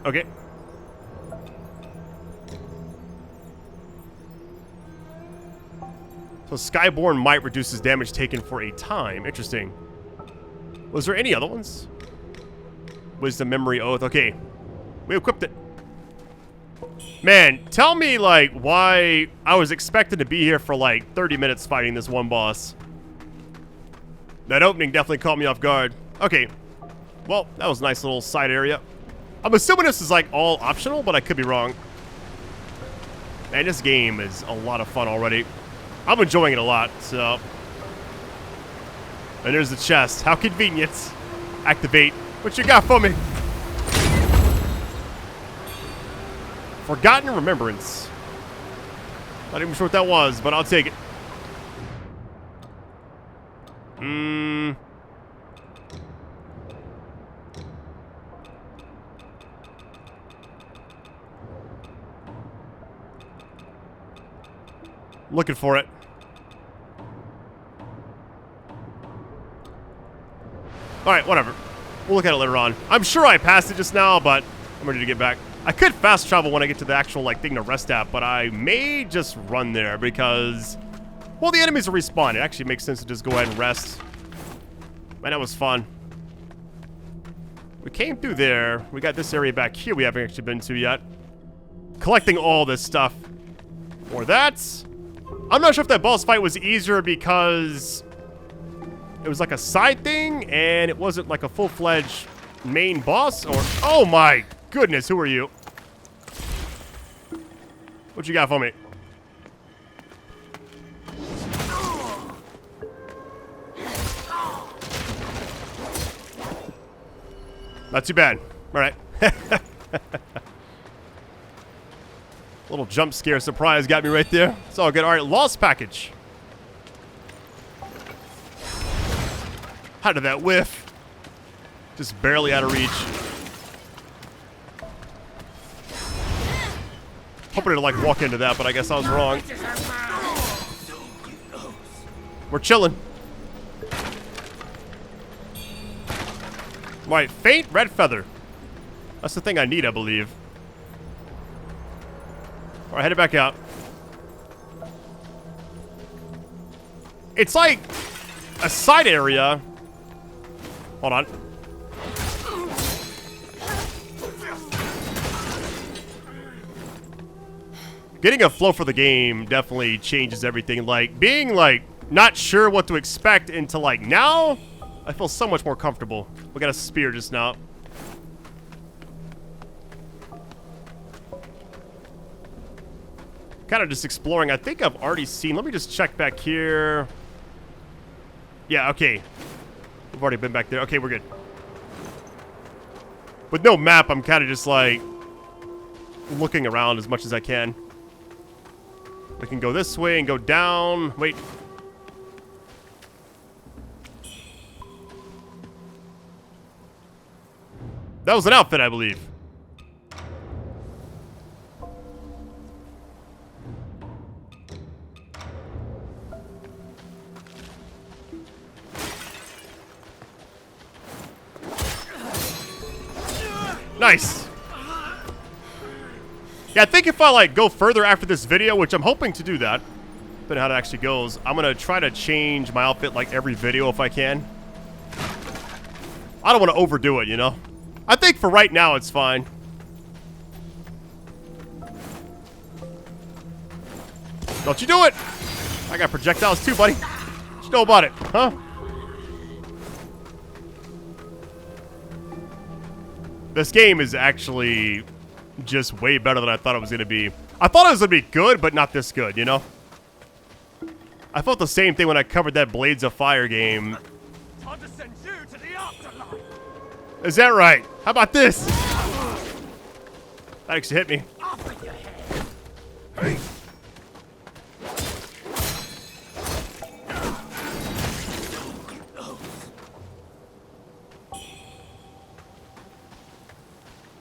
Okay. So Skyborn Might reduces damage taken for a time. Interesting. Was there any other ones? Wisdom, memory, oath. Okay. We equipped it. Man, tell me, like, why I was expected to be here for, like, 30 minutes fighting this one boss. That opening definitely caught me off guard. Okay. Well, that was a nice little side area. I'm assuming this is, like, all optional, but I could be wrong. Man, this game is a lot of fun already. I'm enjoying it a lot, so... And there's the chest. How convenient. Activate. What you got for me? Forgotten Remembrance. Not even sure what that was, but I'll take it. Looking for it. Alright, whatever. We'll look at it later on. I'm sure I passed it just now, but I'm ready to get back. I could fast travel when I get to the actual, like, thing to rest at, but I may just run there because, well, the enemies will respawn. It actually makes sense to just go ahead and rest. Man, that was fun. We came through there. We got this area back here we haven't actually been to yet. Collecting all this stuff. Or that. I'm not sure if that boss fight was easier because it was like a side thing and it wasn't like a full-fledged main boss, or... Oh my goodness, who are you? What you got for me? Not too bad. Alright. Little jump scare surprise got me right there. It's all good. Alright, lost package. How did that whiff? Just barely out of reach. Hoping to, like, walk into that, but I guess I was wrong. We're chilling. Right, faint red feather. That's the thing I need, I believe. Alright, headed back out. It's like a side area. Hold on. Getting a flow for the game definitely changes everything. Like, being, like, not sure what to expect until, like, now, I feel so much more comfortable. We got a spear just now. Kind of just exploring. I think I've already seen... Let me just check back here. Yeah, okay. We've already been back there. Okay, we're good. With no map, I'm kind of just, like, looking around as much as I can. We can go this way and go down. Wait. That was an outfit, I believe. Nice. Yeah, I think if I, like, go further after this video, which I'm hoping to do that, depending on how it actually goes, I'm going to try to change my outfit, like, every video if I can. I don't want to overdo it, you know? I think for right now, it's fine. Don't you do it! I got projectiles too, buddy. What you know about it, huh? This game is actually just way better than I thought it was going to be. I thought it was going to be good, but not this good, you know? I felt the same thing when I covered that Blades of Fire game. Time to send you to the afterlife. Is that right? How about this? That actually hit me. Off with your head. Hey.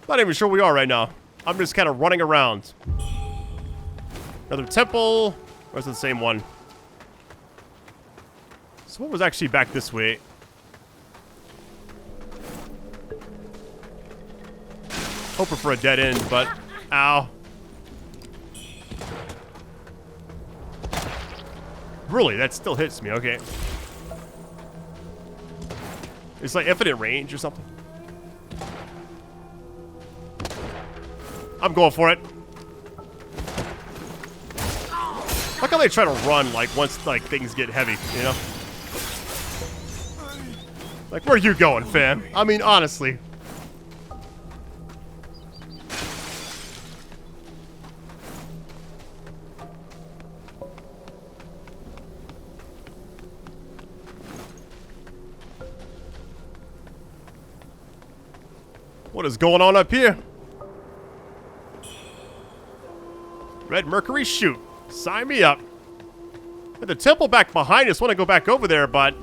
Not even sure where we are right now. I'm just kind of running around. Another temple. Or is it the same one? So what was actually back this way? Hoping for a dead end, but... Ow. Really? That still hits me. Okay. It's like infinite range or something. I'm going for it. Look how they try to run, like, once, like, things get heavy, you know? Like, where are you going, fam? I mean, honestly. What is going on up here? Red Mercury, shoot. Sign me up. And the temple back behind us, want to go back over there, but...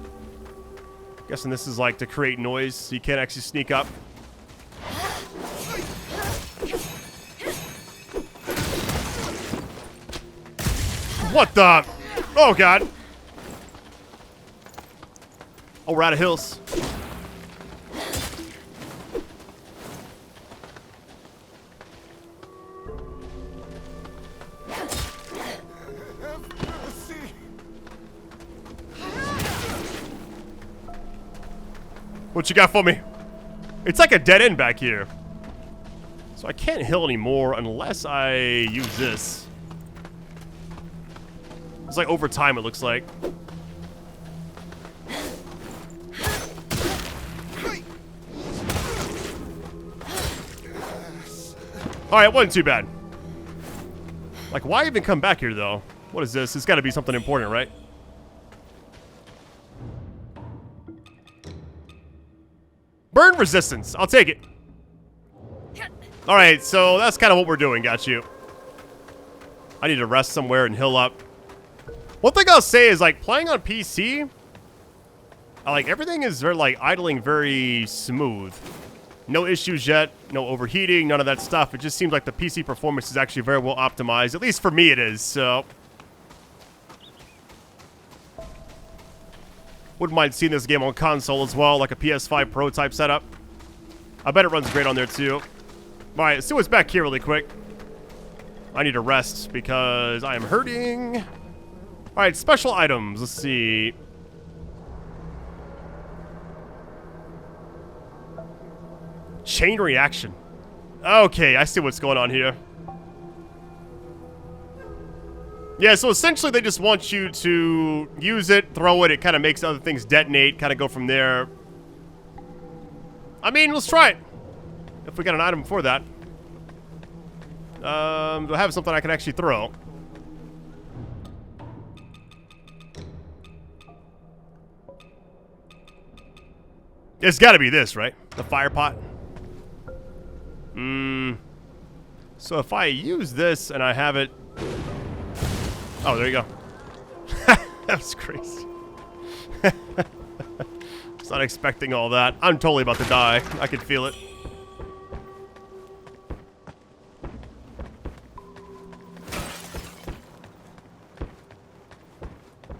guessing this is like to create noise, so you can't actually sneak up. What the? Oh, God. Oh, we're out of hills. What you got for me? It's like a dead end back here. So I can't heal anymore unless I use this. It's like over time, it looks like. Alright, it wasn't too bad. Like, why even come back here, though? What is this? It's got to be something important, right? Burn resistance. I'll take it. Alright, so that's kind of what we're doing. Got you. I need to rest somewhere and heal up. One thing I'll say is, like, playing on PC, like, everything is very, like, idling very smooth. No issues yet. No overheating. None of that stuff. It just seems like the PC performance is actually very well optimized. At least for me it is, so... wouldn't mind seeing this game on console as well, like a PS5 Pro type setup. I bet it runs great on there too. Alright, let's see what's back here really quick. I need to rest because I am hurting. Alright, special items. Let's see. Chain reaction. Okay, I see what's going on here. Yeah, so essentially they just want you to use it, throw it, it kind of makes other things detonate, kind of go from there. I mean, let's try it. If we got an item for that. Do I have something I can actually throw? It's got to be this, right? The fire pot. So if I use this and I have it... oh, there you go. That was crazy. Was not expecting all that. I'm totally about to die. I can feel it.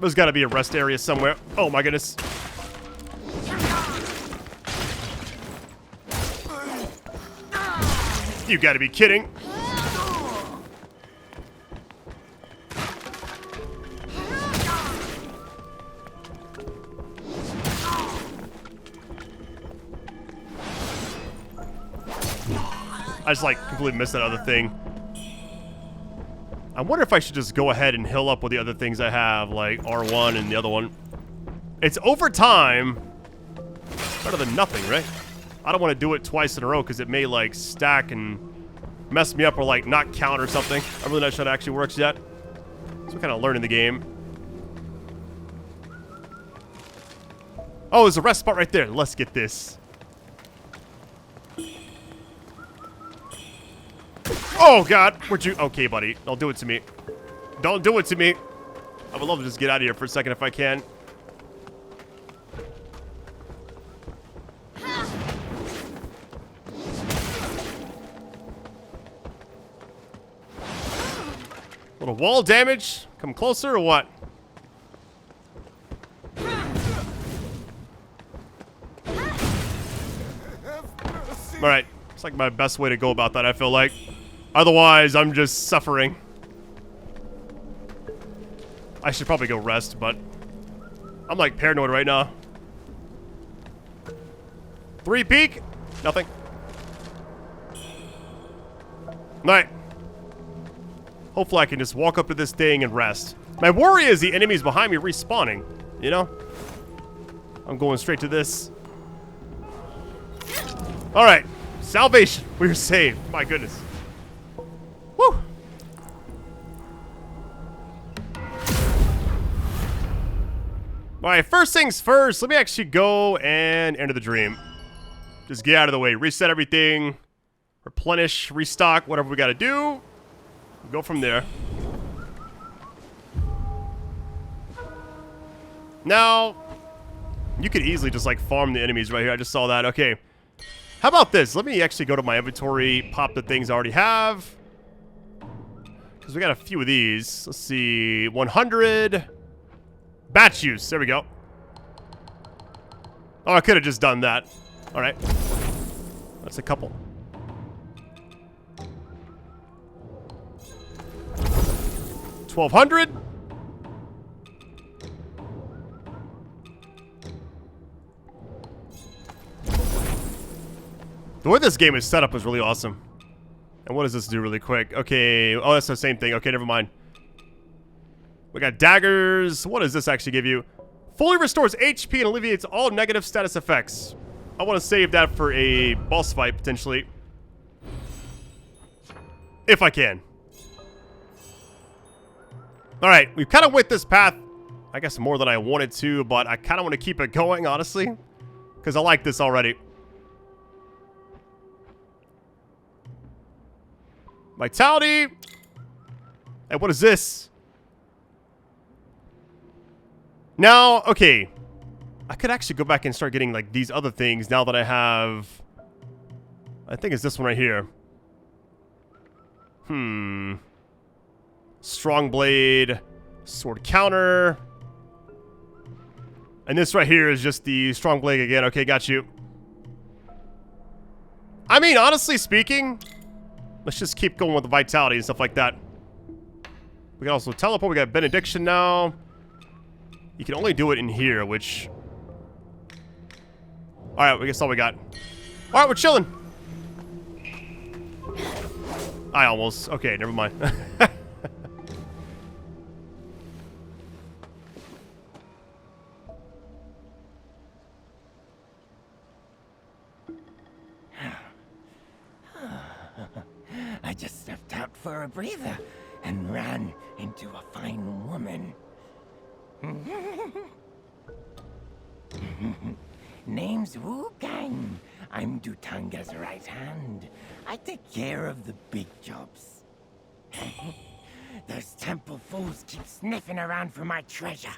There's got to be a rest area somewhere. Oh my goodness. You gotta be kidding. I just like completely missed that other thing. I wonder if I should just go ahead and heal up with the other things I have, like R1 and the other one. It's over time. Better than nothing, right? I don't want to do it twice in a row because it may like stack and mess me up or like not count or something. I'm really not sure how it actually works yet. So we're kind of learning the game. Oh, there's a rest spot right there. Let's get this. Oh, God. Where'd you... Okay, buddy. Don't do it to me. Don't do it to me. I would love to just get out of here for a second if I can. Little wall damage. Come closer or what? Alright. It's like my best way to go about that, I feel like. Otherwise, I'm just suffering. I should probably go rest, but I'm like paranoid right now. 3 peek? Nothing. Alright. Hopefully I can just walk up to this thing and rest. My worry is the enemies behind me respawning, you know? I'm going straight to this. Alright. Salvation. We're saved. My goodness. Woo! Alright, first things first. Let me actually go and enter the dream. Just get out of the way. Reset everything. Replenish, restock, whatever we gotta do. Go from there. Now, you could easily just like farm the enemies right here. I just saw that. Okay. How about this? Let me actually go to my inventory, pop the things I already have. Because we got a few of these. Let's see. 100. Bat juice. There we go. Oh, I could have just done that. Alright. That's a couple. $1,200. The way this game is set up is really awesome. And what does this do really quick? Okay. Oh, that's the same thing. Okay, never mind. We got daggers. What does this actually give you? Fully restores HP and alleviates all negative status effects. I want to save that for a boss fight, potentially. If I can. Alright, we've kind of went this path, I guess, more than I wanted to, but I kind of want to keep it going, honestly. Because I like this already. Vitality. And what is this? Now, okay. I could actually go back and start getting, like, these other things now that I have... I think it's this one right here. Strong blade. Sword counter. And this right here is just the strong blade again. Okay, got you. I mean, honestly speaking... Let's just keep going with the vitality and stuff like that. We can also teleport. We got benediction now. You can only do it in here, which... Alright, I guess all we got. Alright, we're chilling. I almost... Okay, never mind. I just stepped out for a breather and ran into a fine woman. Name's Wuchang. I'm Dutanga's right hand. I take care of the big jobs. Those temple fools keep sniffing around for my treasure.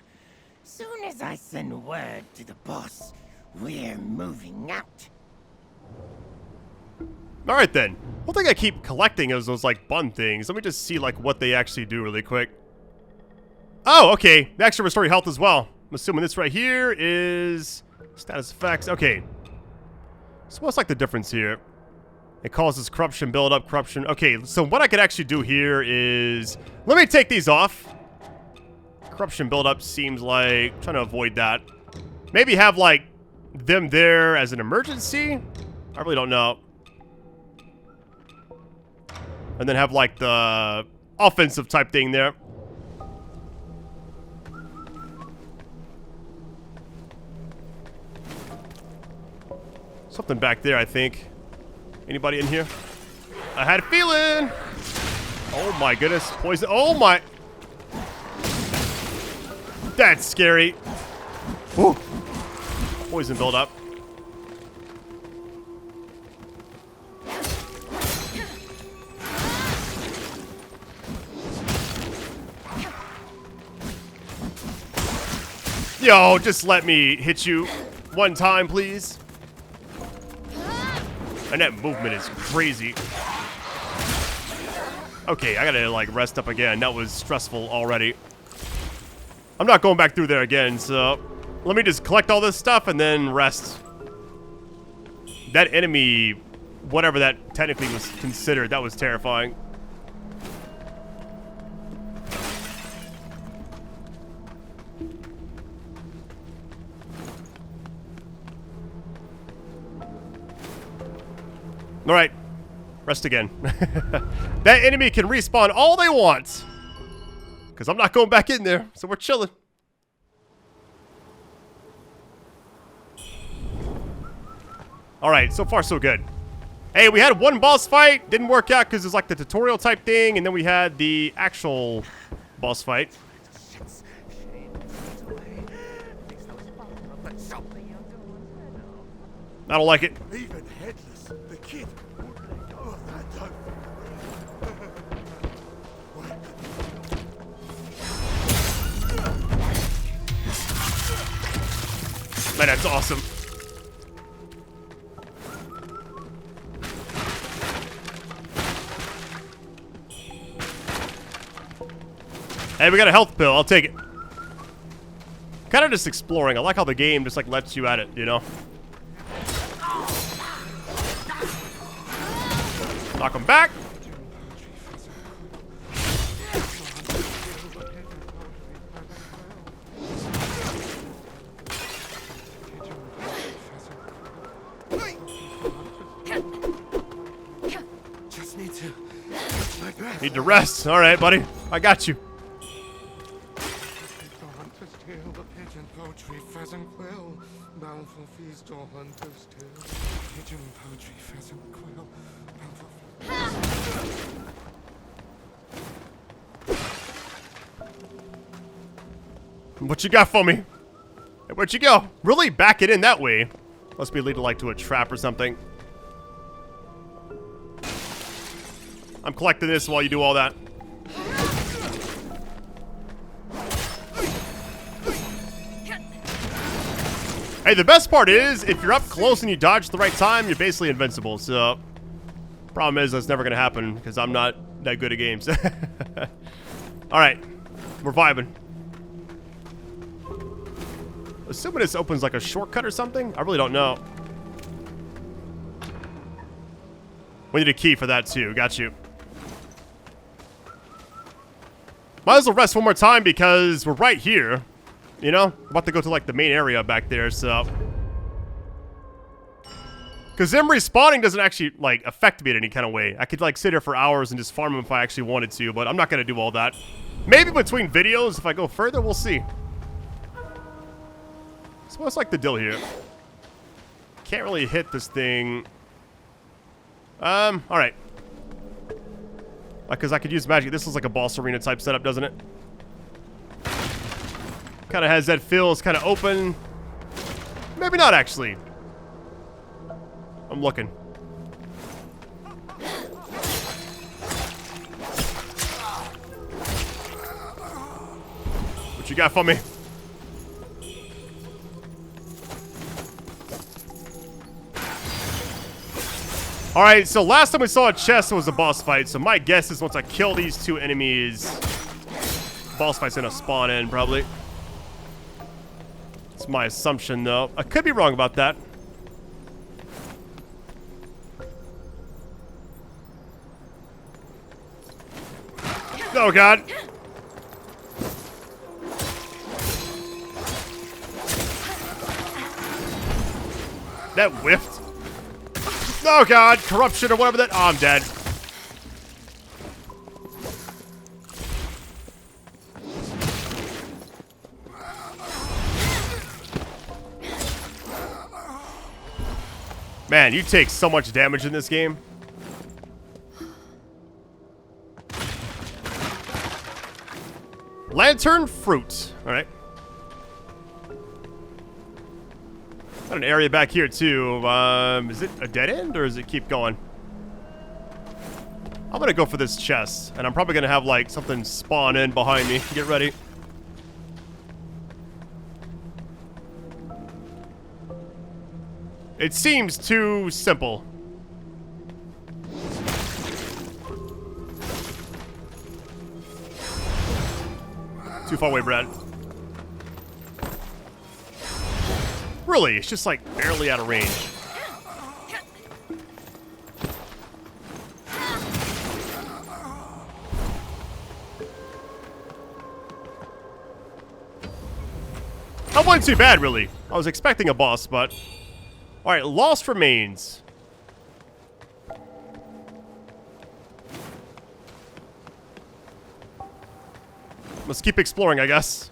Soon as I send word to the boss, we're moving out. Alright then. One thing I keep collecting is those like bun things. Let me just see like what they actually do really quick. Oh, okay. They actually restore your health as well. I'm assuming this right here is status effects. Okay. So what's like the difference here? It causes corruption, build up corruption. Okay, so what I could actually do here is... Let me take these off. Corruption buildup seems like... I'm trying to avoid that. Maybe have, like, them there as an emergency? I really don't know. And then have, like, the offensive type thing there. Something back there, I think. Anybody in here? I had a feeling! Oh my goodness. Poison. Oh my... That's scary. Woo. Poison buildup. Yo, just let me hit you one time, please. And that movement is crazy. Okay, I gotta, like, rest up again. That was stressful already. I'm not going back through there again, so... Let me just collect all this stuff and then rest. That enemy, whatever that technically was considered, that was terrifying. Alright. Rest again. That enemy can respawn all they want. Because I'm not going back in there, so we're chilling. Alright, so far so good. Hey, we had one boss fight. Didn't work out because it's like the tutorial type thing. And then we had the actual boss fight. I don't like it. Even headless, the kid. Oh, I don't. Man, that's awesome. Hey, we got a health pill. I'll take it. Kind of just exploring. I like how the game just like lets you at it, you know? Knock him back. Just need to catch my breath. Need to rest. All right, buddy. I got you. Poultry, pheasant, quill. Bound for feast or hunter's tale. Pigeon, poultry, pheasant, quill. Bound for What you got for me? Hey, where'd you go? Really? Back it in that way? Must be leading like to a trap or something. I'm collecting this while you do all that. Hey, the best part is, if you're up close and you dodge at the right time, you're basically invincible, so... Problem is, that's never gonna happen, because I'm not that good at games. Alright. We're vibing. Assuming this opens like a shortcut or something? I really don't know. We need a key for that too, got you. Might as well rest one more time because we're right here. You know? About to go to like the main area back there, so... Because them respawning doesn't actually, like, affect me in any kind of way. I could, like, sit here for hours and just farm them if I actually wanted to, but I'm not going to do all that. Maybe between videos, if I go further, we'll see. So what's, like, the deal here? Can't really hit this thing. Alright. Because I could use magic. This is like a boss arena type setup, doesn't it? Kind of has that feel. It's kind of open. Maybe not, actually. I'm looking. What you got for me? Alright, so last time we saw a chest was a boss fight, so my guess is once I kill these two enemies, boss fight's gonna spawn in, probably. It's my assumption, though. I could be wrong about that. Oh god. That whiffed. Oh god, corruption or whatever that. Oh, I'm dead. Man, you take so much damage in this game. Lantern fruit. Alright. Got an area back here too. Is it a dead end or does it keep going? I'm gonna go for this chest, and I'm probably gonna have like something spawn in behind me. Get ready. It seems too simple. Too far away, Brad. Really, it's just like barely out of range. That wasn't too bad, really. I was expecting a boss, but... Alright, Lost Remains. Let's keep exploring, I guess.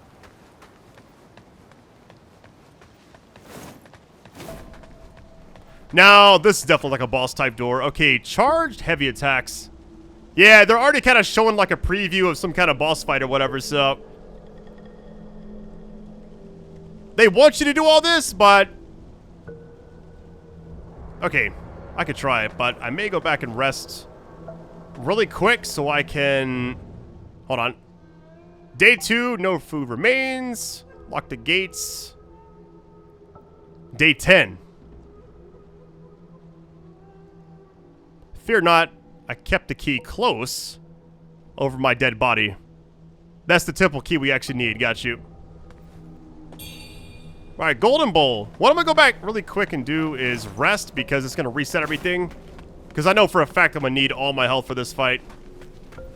Now, this is definitely like a boss-type door. Okay, charged heavy attacks. Yeah, they're already kind of showing like a preview of some kind of boss fight or whatever, so... They want you to do all this, but... Okay, I could try it, but I may go back and rest really quick so I can... Hold on. Day 2, no food remains. Lock the gates. Day 10. Fear not, I kept the key close over my dead body. That's the temple key we actually need. Got you. Alright, Golden Bowl. What I'm going to go back really quick and do is rest because it's going to reset everything. Because I know for a fact I'm going to need all my health for this fight.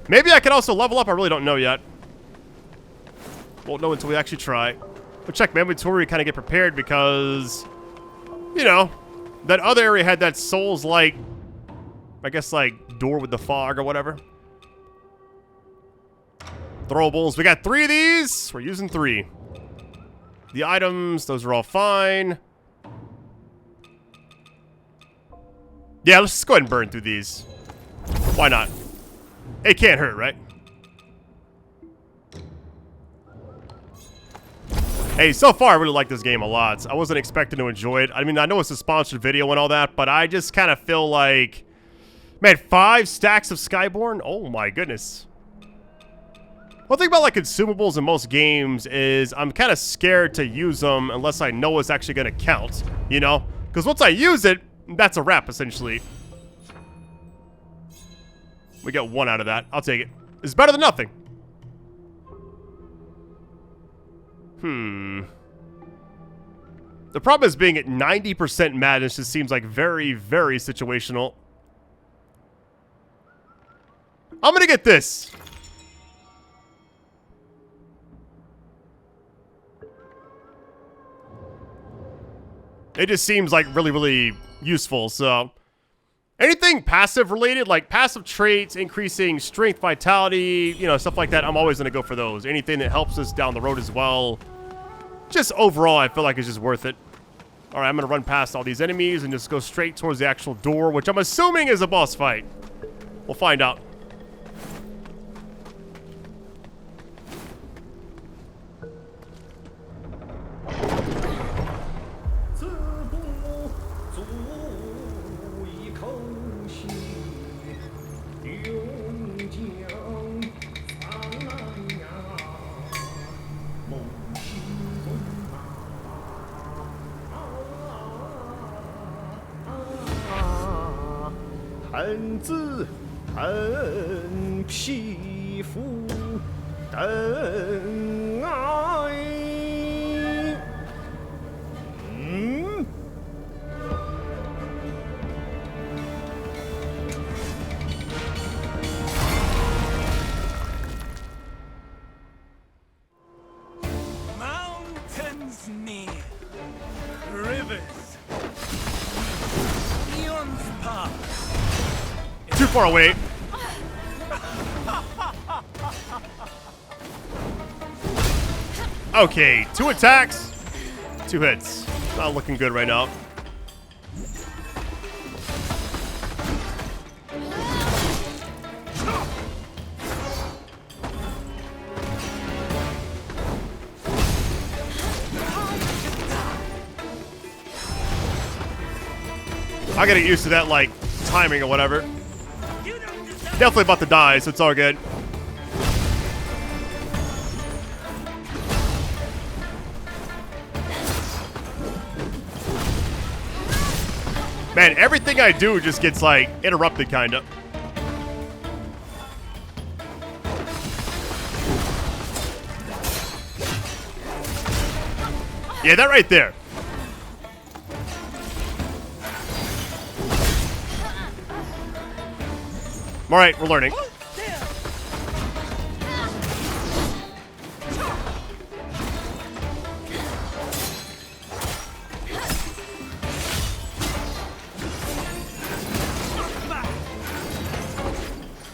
Maybe I can also level up. I really don't know yet. Won't know until we actually try. We'll check my inventory, kind of get prepared because, you know, that other area had that Souls-like, I guess, like, door with the fog or whatever. Throwables. We got 3 of these. We're using 3. The items, those are all fine. Yeah, let's just go ahead and burn through these. Why not? It can't hurt, right? Hey, so far I really like this game a lot. I wasn't expecting to enjoy it. I mean, I know it's a sponsored video and all that, but I just kind of feel like... Man, 5 stacks of Skyborn? Oh my goodness. One thing about like consumables in most games is I'm kind of scared to use them unless I know it's actually going to count, you know? Because once I use it, that's a wrap, essentially. We get 1 out of that. I'll take it. It's better than nothing. The problem is being at 90% madness just seems like very, very situational. I'm going to get this. It just seems like really, really useful, so... Anything passive related, like passive traits, increasing strength, vitality, you know, stuff like that, I'm always going to go for those. Anything that helps us down the road as well. Just overall, I feel like it's just worth it. Alright, I'm going to run past all these enemies and just go straight towards the actual door, which I'm assuming is a boss fight. We'll find out. Rivers. Eons pass. Too far away. Okay, 2 attacks, 2 hits. Not looking good right now. I gotta get used to that, like, timing or whatever. Definitely about to die, so it's all good. Man, everything I do just gets, like, interrupted, kinda. Yeah, that right there. Alright, we're learning.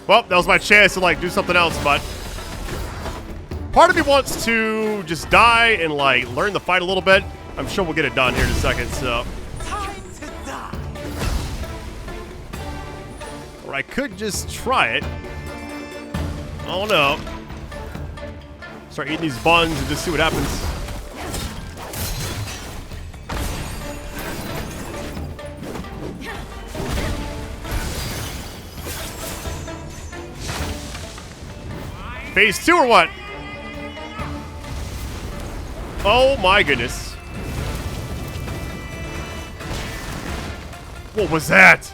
Well, that was my chance to, like, do something else, but part of me wants to just die and, like, learn the fight a little bit. I'm sure we'll get it done here in a second, so. Or I could just try it. Oh no. Start eating these buns and just see what happens. Phase 2 or what? Oh my goodness. What was that?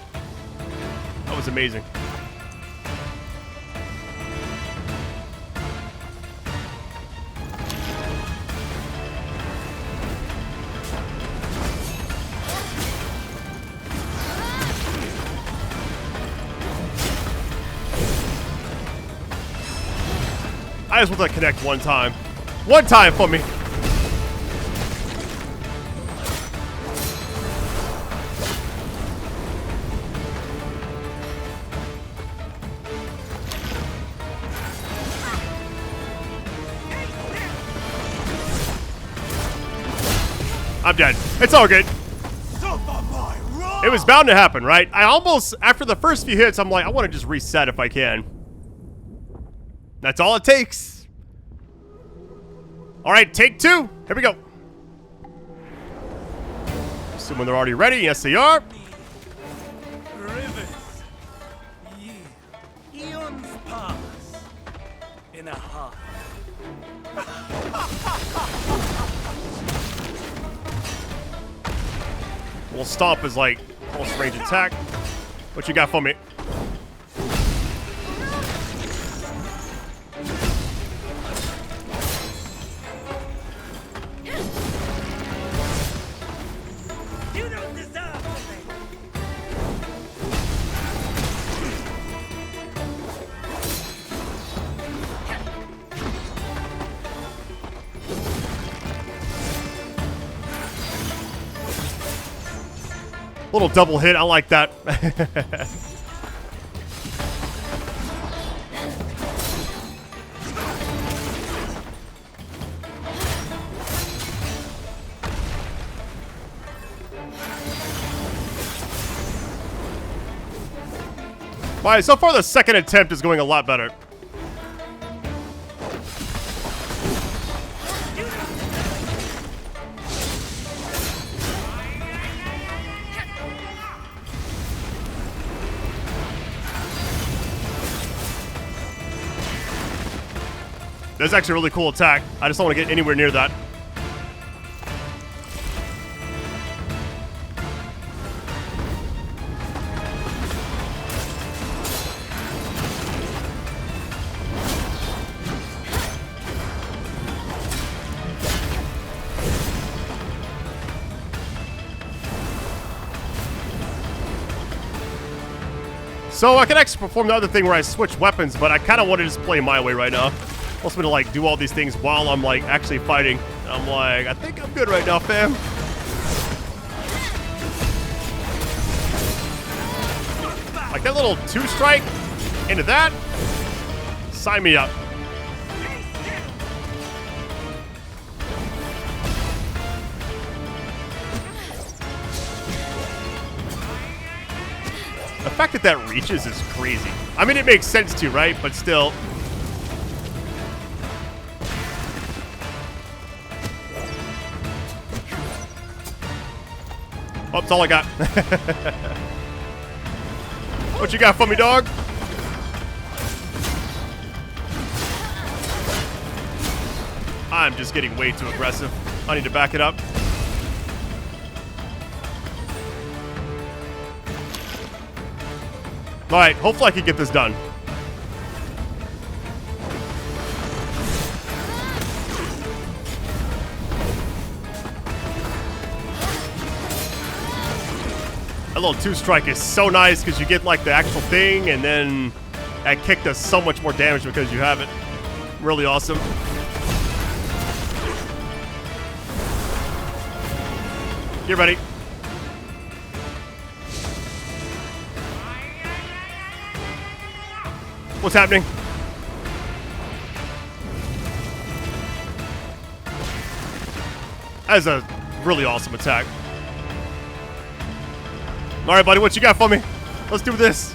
That was amazing. I just want to connect one time. One time for me. I'm dead. It's all good. It was bound to happen, right? I almost, after the first few hits, I'm like, I want to just reset if I can. That's all it takes. All right, take 2. Here we go. Assuming they're already ready. Yes, they are. Rivers. Eons pass. In a heart. Well, stomp is like close range attack. What you got for me? You don't deserve it. Little double hit. I like that. Alright, so far the second attempt is going a lot better. That's actually a really cool attack. I just don't want to get anywhere near that. So I can actually perform the other thing where I switch weapons, but I kind of want to just play my way right now. Wants me to like do all these things while I'm like actually fighting. I'm like, I think I'm good right now, fam. Like that little 2-strike into that. Sign me up. The fact that that reaches is crazy. I mean, it makes sense too, right? But still. Oh, that's all I got. What you got for me, dog? I'm just getting way too aggressive. I need to back it up. Alright, hopefully I can get this done. That little 2-strike is so nice because you get like the actual thing, and then that kick does so much more damage because you have it. Really awesome. Get ready. What's happening? That is a really awesome attack. All right, buddy, what you got for me? Let's do this.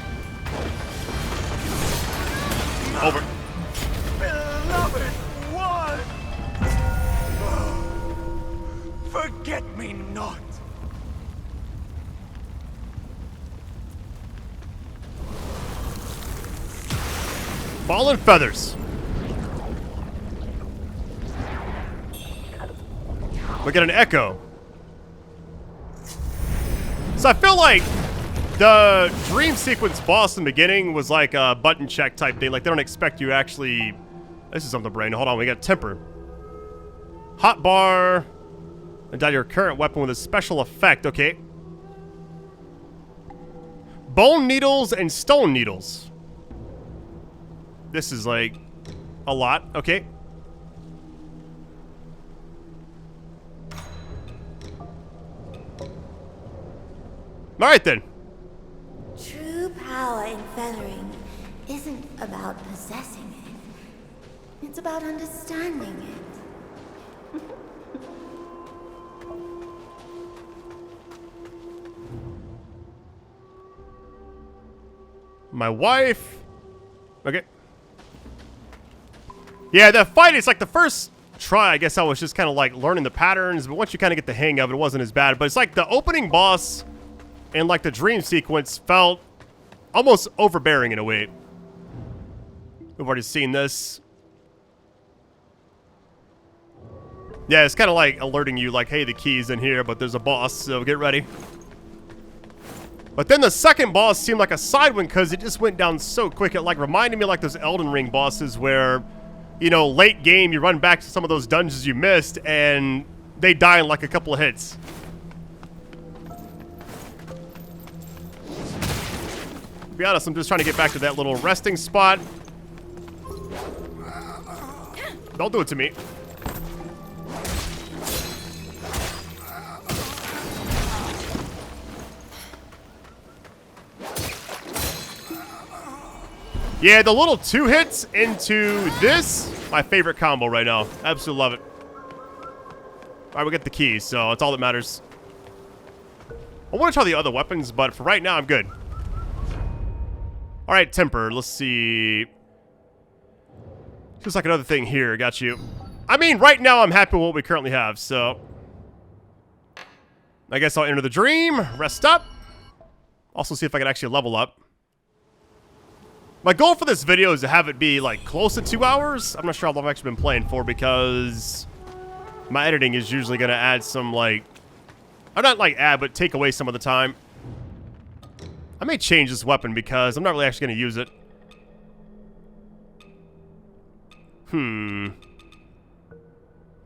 Over. Beloved one! Forget me not. Fallen Feathers. We get an echo. So I feel like the dream sequence boss in the beginning was like a button check type thing. Like they don't expect you to actually... This is on the brain. Hold on, we got temper. Hot bar. And dye your current weapon with a special effect. Okay. Bone needles and stone needles. This is like a lot. Okay. All right, then. True power in feathering isn't about possessing it. It's about understanding it. My wife. Okay. Yeah, the fight is like the first try. I guess I was just kind of like learning the patterns, but once you kind of get the hang of it, it wasn't as bad. But it's like the opening boss and like the dream sequence felt almost overbearing in a way. We've already seen this. Yeah, it's kind of like alerting you like, hey, the key's in here, but there's a boss, so get ready. But then the second boss seemed like a side one because it just went down so quick. It like reminded me of like those Elden Ring bosses where, you know, late game you run back to some of those dungeons you missed and they die in like a couple of hits. To be honest, I'm just trying to get back to that little resting spot. Don't do it to me. Yeah, the little 2 hits into this, my favorite combo right now. Absolutely love it. All right, we get the key, so that's all that matters. I want to try the other weapons, but for right now, I'm good. All right, temper. Let's see. Just like another thing here. Got you. I mean, right now, I'm happy with what we currently have, so I guess I'll enter the dream, rest up. Also see if I can actually level up. My goal for this video is to have it be like close to 2 hours. I'm not sure how long I've actually been playing for because my editing is usually going to add some like, or not like add, but take away some of the time. I may change this weapon because I'm not really actually going to use it.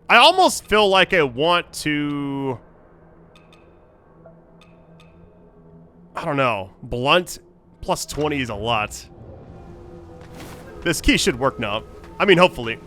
I almost feel like I want to, I don't know, blunt plus 20 is a lot. This key should work now. I mean, hopefully.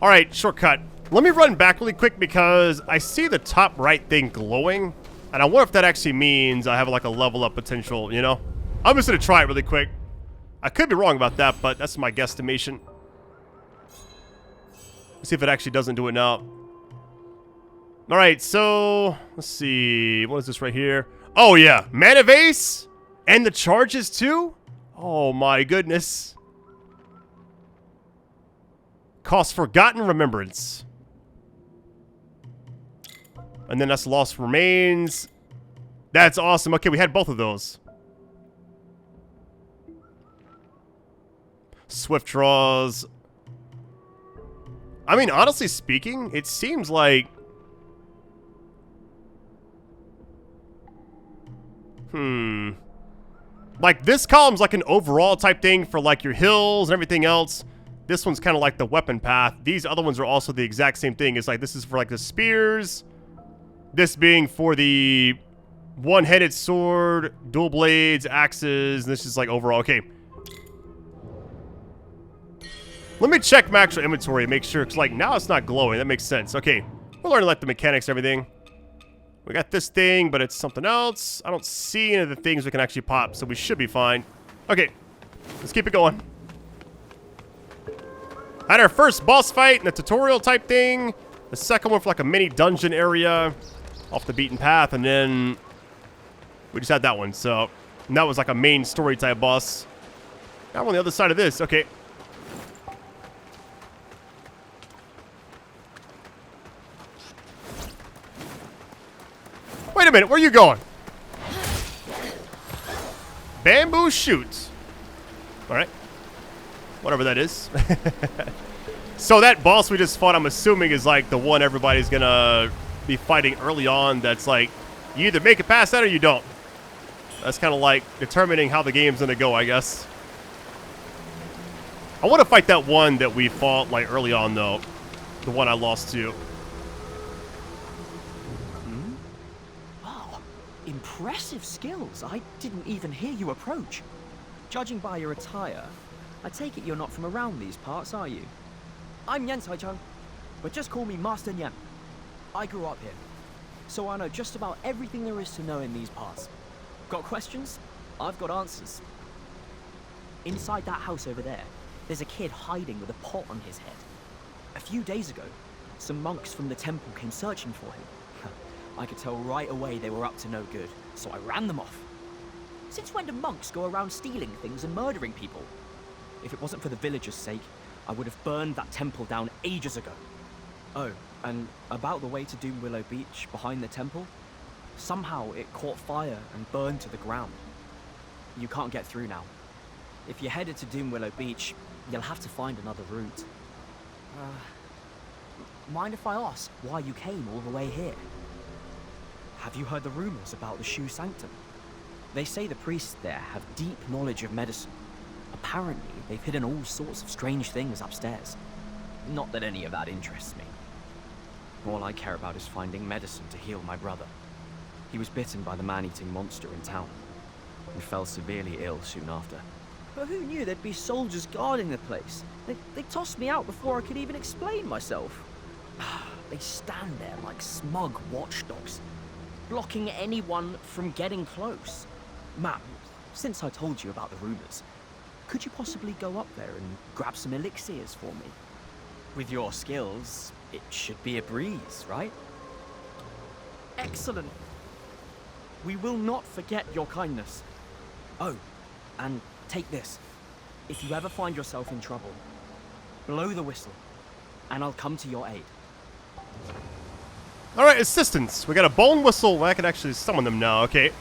Alright, shortcut. Let me run back really quick because I see the top right thing glowing. And I wonder if that actually means I have like a level up potential, you know? I'm just gonna try it really quick. I could be wrong about that, but that's my guesstimation. Let's see if it actually doesn't do it now. Alright, so let's see. What is this right here? Oh yeah, mana vase? And the charges too? Oh my goodness. Costs Forgotten Remembrance. And then that's Lost Remains. That's awesome. Okay, we had both of those. Swift Draws. I mean, honestly speaking, it seems like... Like, this column's like an overall type thing for, like, your hills and everything else. This one's kind of like the weapon path. These other ones are also the exact same thing. It's like, this is for, like, the spears. This being for the one-headed sword, dual blades, axes. This is, like, overall. Okay. Let me check my actual inventory and make sure. Because, like, now it's not glowing. That makes sense. Okay. We're learning, like, the mechanics and everything. We got this thing, but it's something else. I don't see any of the things we can actually pop, so we should be fine. Okay, let's keep it going. Had our first boss fight in a tutorial type thing. The second one for like a mini dungeon area off the beaten path, and then we just had that one. So and that was like a main story type boss. Now we're on the other side of this. Okay. Wait a minute, where are you going? Bamboo shoots. Alright. Whatever that is. So that boss we just fought, I'm assuming, is like the one everybody's gonna be fighting early on. That's like, you either make it past that or you don't. That's kind of like determining how the game's gonna go, I guess. I want to fight that one that we fought like early on, though. The one I lost to. Impressive skills. I didn't even hear you approach. Judging by your attire, I take it you're not from around these parts, are you? I'm Yan Sai-chung, but just call me Master Nyan. I grew up here, so I know just about everything there is to know in these parts. Got questions? I've got answers. Inside that house over there, there's a kid hiding with a pot on his head. A few days ago, some monks from the temple came searching for him. I could tell right away they were up to no good, so I ran them off. Since when do monks go around stealing things and murdering people? If it wasn't for the villagers' sake, I would have burned that temple down ages ago. Oh, and about the way to Doom Willow Beach behind the temple, somehow it caught fire and burned to the ground. You can't get through now. If you're headed to Doom Willow Beach, you'll have to find another route. Mind if I ask why you came all the way here? Have you heard the rumors about the Shu Sanctum? They say the priests there have deep knowledge of medicine. Apparently, they've hidden all sorts of strange things upstairs. Not that any of that interests me. All I care about is finding medicine to heal my brother. He was bitten by the man-eating monster in town, and fell severely ill soon after. But who knew there'd be soldiers guarding the place? They tossed me out before I could even explain myself. They stand there like smug watchdogs, blocking anyone from getting close. Ma'am, since I told you about the rumors, could you possibly go up there and grab some elixirs for me? With your skills, it should be a breeze, right? Excellent. We will not forget your kindness. Oh, and take this. If you ever find yourself in trouble, blow the whistle, and I'll come to your aid. Alright, assistance. We got a bone whistle. I can actually summon them now. Okay.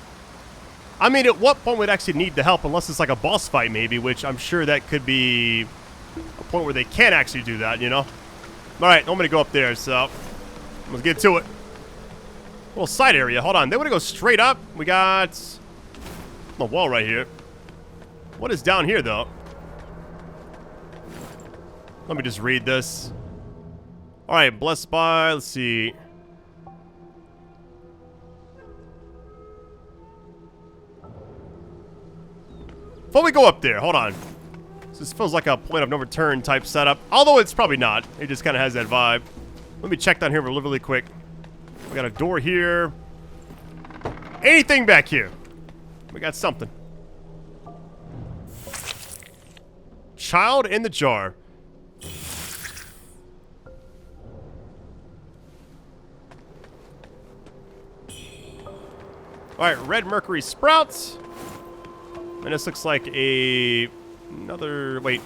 I mean, at what point would actually need the help? Unless it's like a boss fight, maybe, which I'm sure that could be a point where they can actually do that, you know? Alright, I'm gonna go up there, so let's get to it. Little side area. Hold on. They want to go straight up. We got the wall right here. What is down here, though? Let me just read this. Alright, blessed by, let's see. Before we go up there, hold on. This feels like a point of no return type setup. Although it's probably not. It just kind of has that vibe. Let me check down here really quick. We got a door here. Anything back here? We got something. Child in the jar. Alright, red mercury sprouts. And this looks like another... Wait.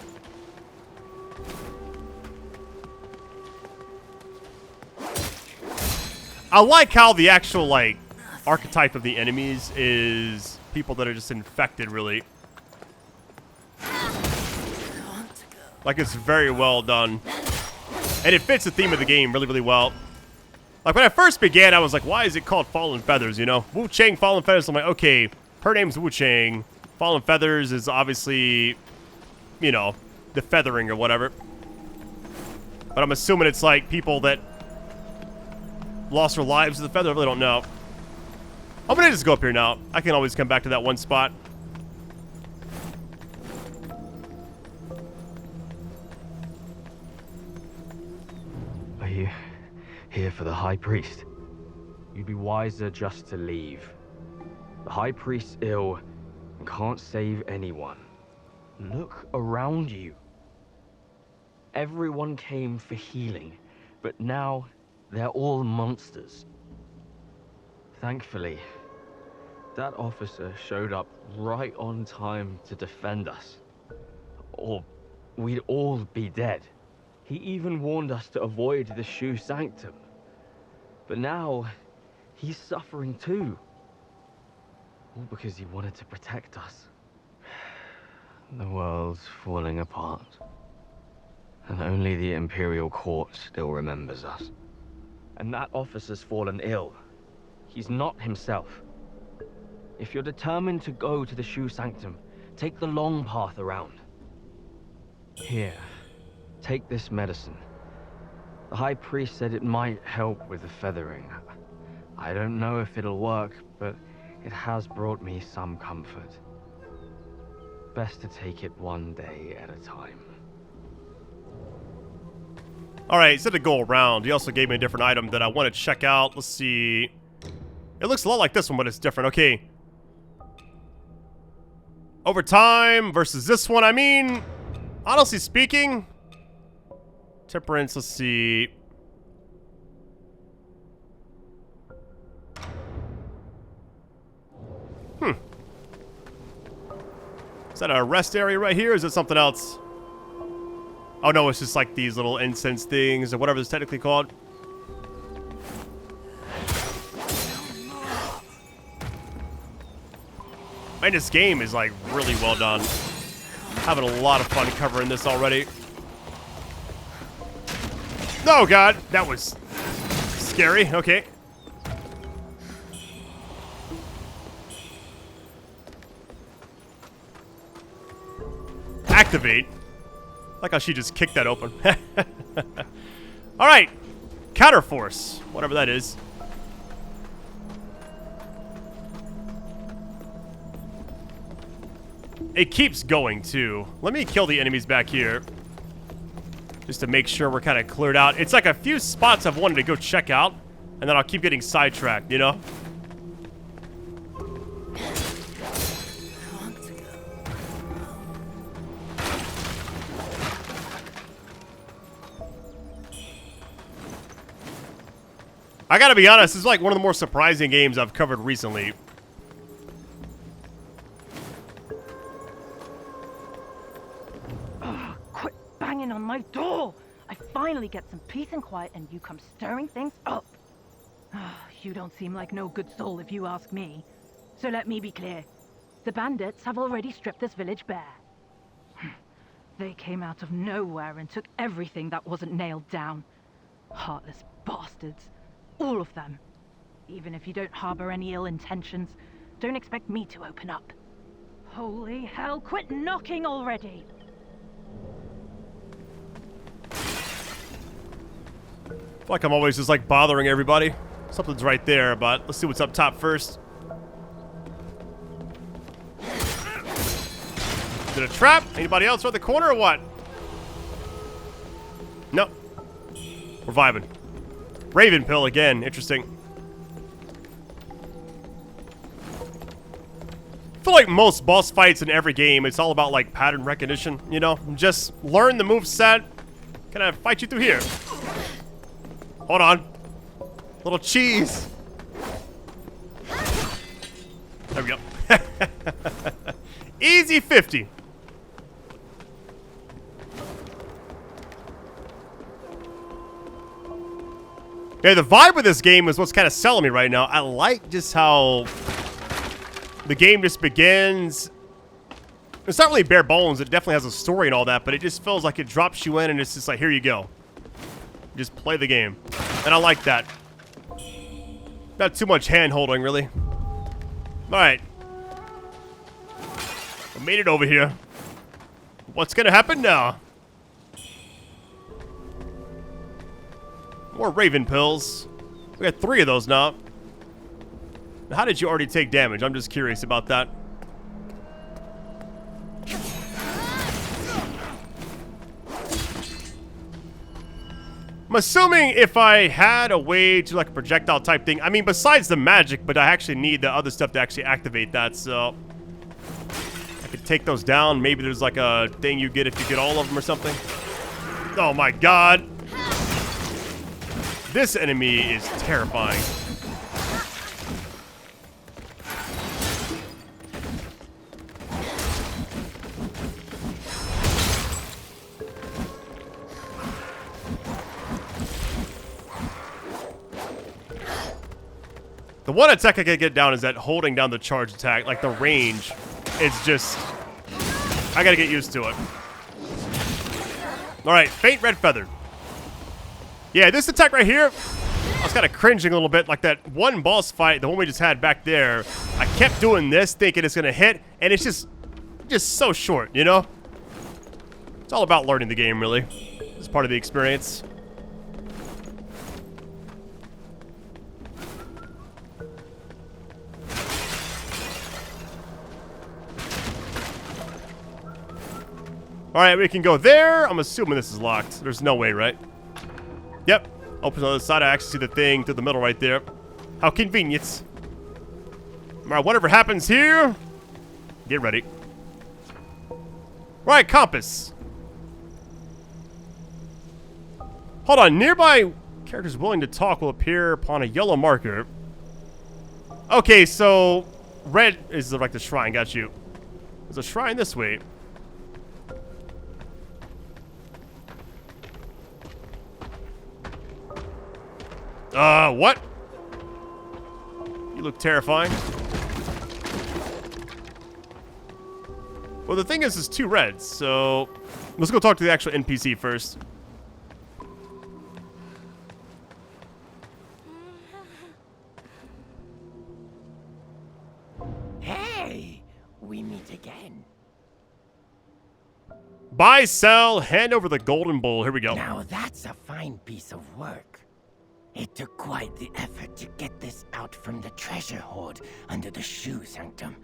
I like how the actual, like, archetype of the enemies is people that are just infected, really. Like, it's very well done. And it fits the theme of the game really well. Like, when I first began, I was like, why is it called Fallen Feathers, you know? Wuchang Fallen Feathers. I'm like, okay, her name's Wuchang. Fallen Feathers is obviously, you know, the feathering or whatever. But I'm assuming it's like people that lost their lives to the feather. I really don't know. I'm gonna just go up here now. I can always come back to that one spot. Are you here for the High Priest? You'd be wiser just to leave. The High Priest's ill and can't save anyone. Look around you. Everyone came for healing, but now they're all monsters. Thankfully, that officer showed up right on time to defend us. Or we'd all be dead. He even warned us to avoid the Shu Sanctum. But now, he's suffering too. All because he wanted to protect us. The world's falling apart. And only the Imperial Court still remembers us. And that officer's fallen ill. He's not himself. If you're determined to go to the Shu Sanctum, take the long path around. Here, take this medicine. The High Priest said it might help with the feathering. I don't know if it'll work, but it has brought me some comfort. Best to take it one day at a time. Alright, instead of go around, he also gave me a different item that I want to check out. Let's see. It looks a lot like this one, but it's different. Okay. Over time versus this one. I mean, honestly speaking, temperance, let's see. Is that a rest area right here, or is it something else? Oh no, it's just like these little incense things, or whatever it's technically called. Man, this game is like really well done. Having a lot of fun covering this already. Oh god, that was scary. Okay. Activate. Like how she just kicked that open. Alright. Counterforce. Whatever that is. It keeps going, too. Let me kill the enemies back here. Just to make sure we're kind of cleared out. It's like a few spots I've wanted to go check out. And then I'll keep getting sidetracked, you know? I gotta be honest, this is like one of the more surprising games I've covered recently. Quit banging on my door! I finally get some peace and quiet and you come stirring things up. You don't seem like no good soul if you ask me. So let me be clear. The bandits have already stripped this village bare. They came out of nowhere and took everything that wasn't nailed down. Heartless bastards. All of them. Even if you don't harbor any ill intentions, don't expect me to open up. Holy hell, quit knocking already! I feel like I'm always just like bothering everybody. Something's right there, but let's see what's up top first. Is it a trap? Anybody else around the corner or what? Nope. We're vibing. Raven pill again. Interesting. I feel like most boss fights in every game, it's all about like pattern recognition, you know? Just learn the moveset. Can I fight you through here? Hold on. Little cheese. There we go. Easy 50. Yeah, the vibe of this game is what's kind of selling me right now. I like just how the game just begins. It's not really bare bones. It definitely has a story and all that, but it just feels like it drops you in and it's just like, here you go. Just play the game. And I like that. Not too much hand-holding, really. Alright. I made it over here. What's gonna happen now? More Raven pills. We got 3 of those now. How did you already take damage? I'm just curious about that. I'm assuming if I had a way to like a projectile type thing, I mean besides the magic, but I actually need the other stuff to actually activate that, so I could take those down. Maybe there's like a thing you get if you get all of them or something. Oh my god. This enemy is terrifying. The one attack I can get down is that holding down the charge attack. Like the range, it's just, I gotta get used to it. Alright, faint red feather. Yeah, this attack right here, I was kind of cringing a little bit. Like that one boss fight, the one we just had back there, I kept doing this thinking it's gonna hit, and it's just so short, you know? It's all about learning the game, really. It's part of the experience. Alright, we can go there. I'm assuming this is locked. There's no way, right? Yep. Opens on the other side. I actually see the thing through the middle right there. How convenient. Alright, whatever happens here, get ready. Right, compass. Hold on. Nearby characters willing to talk will appear upon a yellow marker. Okay, so red is like the shrine. Got you. There's a shrine this way. What? You look terrifying. Well, the thing is, it's 2 reds, so let's go talk to the actual NPC first. Hey, we meet again. Buy, sell, hand over the golden bowl. Here we go. Now that's a fine piece of work. It took quite the effort to get this out from the treasure hoard under the shoe sanctum.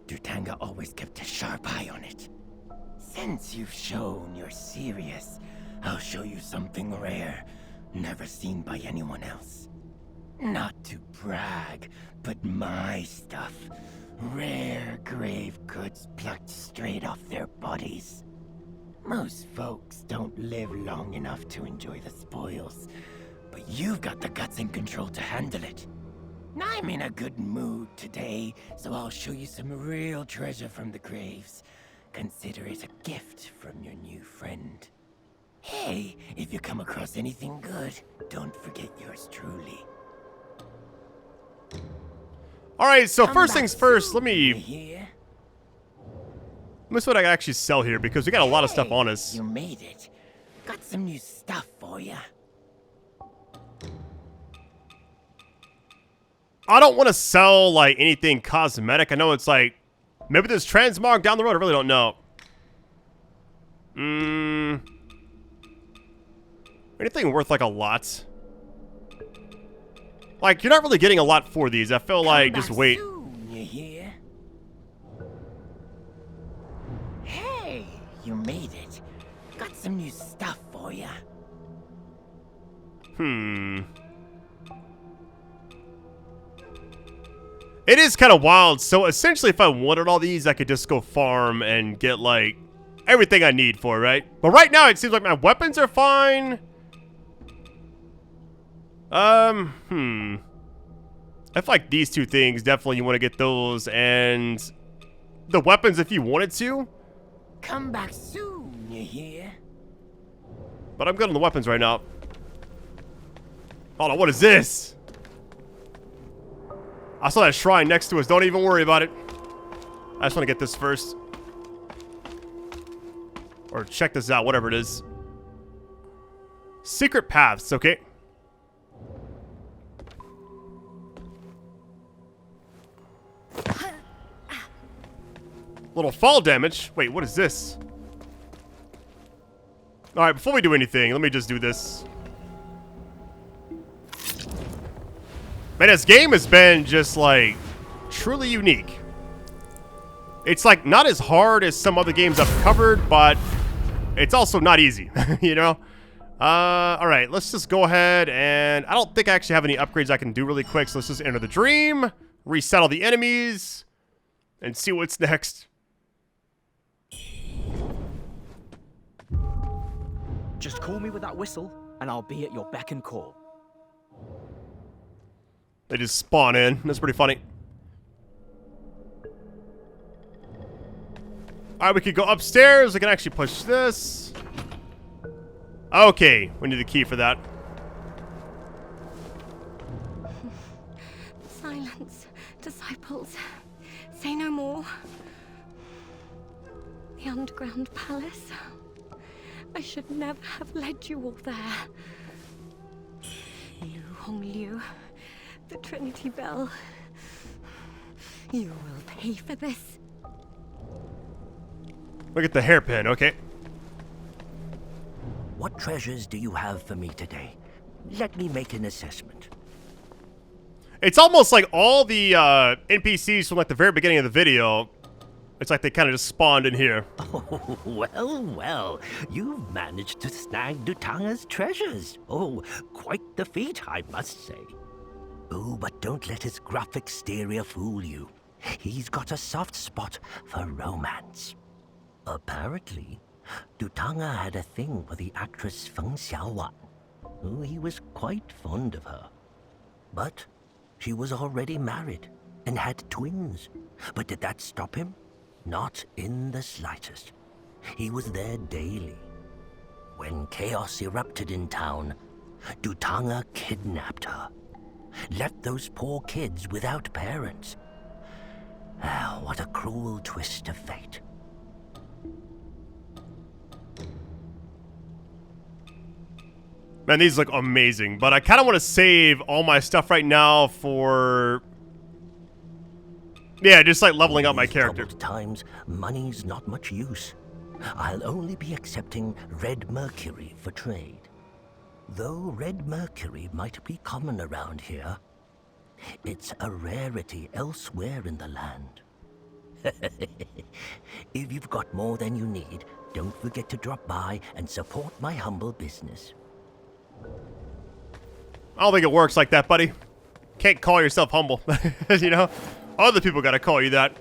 Durtanga always kept a sharp eye on it. Since you've shown you're serious, I'll show you something rare, never seen by anyone else. Not to brag, but my stuff. Rare grave goods plucked straight off their bodies. Most folks don't live long enough to enjoy the spoils. But you've got the guts and control to handle it. I'm in a good mood today, so I'll show you some real treasure from the graves. Consider it a gift from your new friend. Hey, if you come across anything good, don't forget yours truly. Alright, so first things first, let me see what I can actually sell here, because we got a lot of stuff on us. You made it. Got some new stuff for you. I don't want to sell, like, anything cosmetic. I know it's like, maybe there's transmog down the road. I really don't know. Anything worth, like, a lot? Like, you're not really getting a lot for these. I feel like, just wait. some new stuff for you. It is kind of wild. So essentially, if I wanted all these, I could just go farm and get like everything I need for it, right? But right now, it seems like my weapons are fine. I feel like these two things, definitely you want to get those, and the weapons if you wanted to. Come back soon, you hear? But I'm good on the weapons right now. Hold on, what is this? I saw that shrine next to us. Don't even worry about it. I just want to get this first. Or check this out, whatever it is. Secret paths, okay. Little fall damage. Wait, what is this? Alright, before we do anything, let me just do this. Man, this game has been just like truly unique. It's like not as hard as some other games I've covered, but it's also not easy, you know? Alright, let's just go ahead and I don't think I actually have any upgrades I can do really quick, so let's just enter the dream, reset all the enemies, and see what's next. Just call me with that whistle, and I'll be at your beck and call. They just spawn in. That's pretty funny. Alright, we could go upstairs. I can actually push this. Okay, we need the key for that. Silence, disciples. Say no more. The underground palace. I should never have led you all there. Luhong, the Trinity Bell. You will pay for this. Look at the hairpin, okay. What treasures do you have for me today? Let me make an assessment. It's almost like all the NPCs from like the very beginning of the video. It's like they kind of just spawned in here. Oh, well, you've managed to snag Dutanga's treasures. Oh, quite the feat, I must say. Oh, but don't let his gruff exterior fool you. He's got a soft spot for romance. Apparently, Dutanga had a thing for the actress Feng Xiaowan. Oh, he was quite fond of her. But she was already married and had twins. But did that stop him? Not in the slightest. He was there daily. When chaos erupted in town, Dutanga kidnapped her. Left those poor kids without parents. Ah, what a cruel twist of fate. Man, these look amazing, but I kind of want to save all my stuff right now for... yeah, just like leveling up my character. Times, money's not much use. I'll only be accepting red mercury for trade. Though red mercury might be common around here, it's a rarity elsewhere in the land. If you've got more than you need, don't forget to drop by and support my humble business. I don't think it works like that, buddy. Can't call yourself humble, you know? Other people gotta call you that.